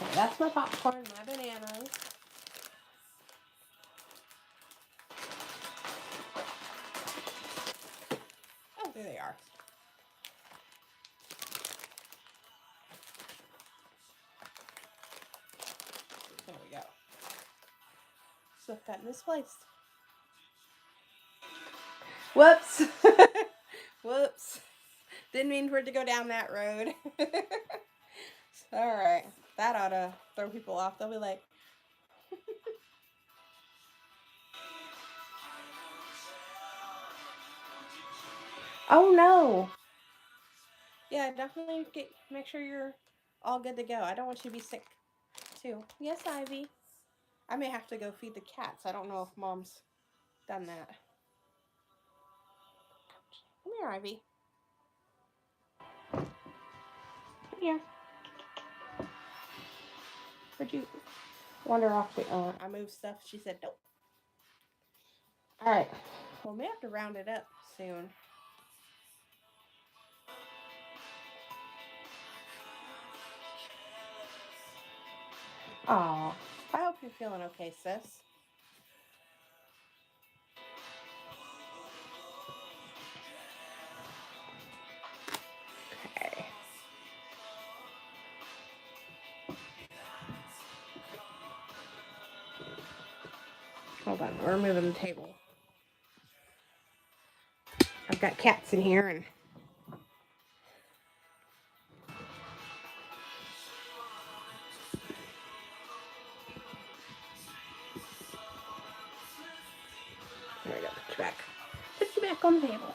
Okay, that's my popcorn, my bananas. Oh, there they are. There we go. Stuff got misplaced. Whoops. Whoops. Didn't mean for it to go down that road. All right. That ought to throw people off. They'll be like, oh no. Yeah, definitely make sure you're all good to go. I don't want you to be sick too. Yes, Ivy. I may have to go feed the cats. I don't know if Mom's done that. Come here, Ivy. Come here. Where'd you wander off to? I moved stuff. She said nope. All right. Well, we may have to round it up soon. Aw. I hope you're feeling okay, sis. Okay. Hold on. We're moving the table. I've got cats in here and there we go. Put you back. Put you back on the table.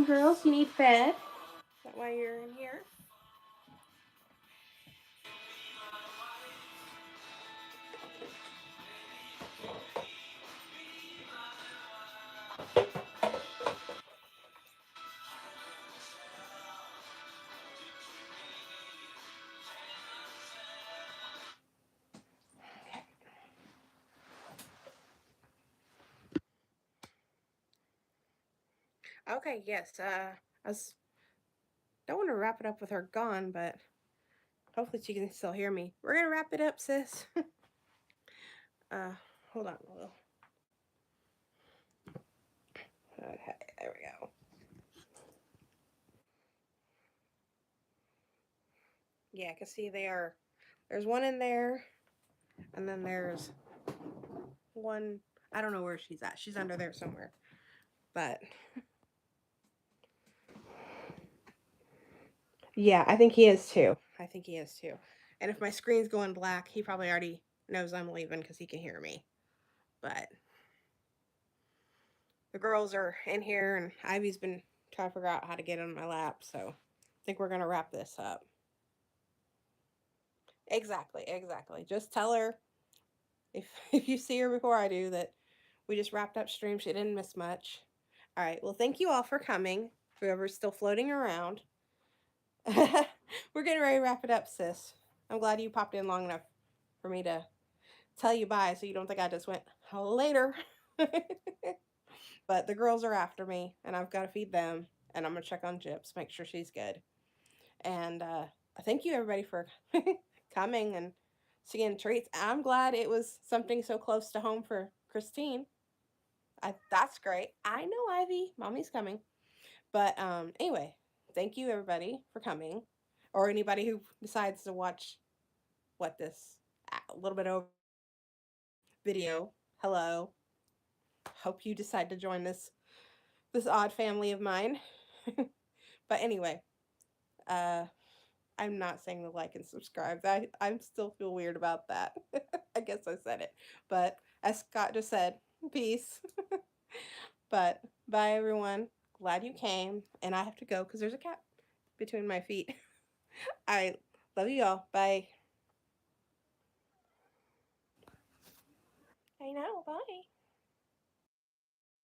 Girls, you need fed. Is that why you're in here? Okay, yes. I was, don't want to wrap it up with her gone, but hopefully she can still hear me. We're gonna wrap it up, sis. uh, hold on. Okay, there we go. Yeah, I can see they are. There's one in there. And then there's one, I don't know where she's at. She's under there somewhere. But yeah, I think he is too. I think he is too. And if my screen's going black, he probably already knows I'm leaving because he can hear me. But the girls are in here, and Ivy's been trying to figure out how to get on my lap. So I think we're going to wrap this up. Exactly, exactly. Just tell her if if you see her before I do that we just wrapped up stream. She didn't miss much. All right. Well, thank you all for coming. Whoever's still floating around. We're getting ready to wrap it up, sis. I'm glad you popped in long enough for me to tell you bye so you don't think I just went later. But the girls are after me and I've got to feed them and I'm going to check on Gyps, make sure she's good. And thank you everybody for coming and seeing treats. I'm glad it was something so close to home for Christine. That's great. I know, Ivy. Mommy's coming. But anyway, thank you everybody for coming, or anybody who decides to watch what this a little bit over video. Hello. Hope you decide to join this odd family of mine. But anyway, uh, I'm not saying to like and subscribe. I still feel weird about that. I guess I said it, but as Scott just said, peace. But bye everyone. Glad you came, and I have to go because there's a cat between my feet. I love you all. Bye. I know. Bye.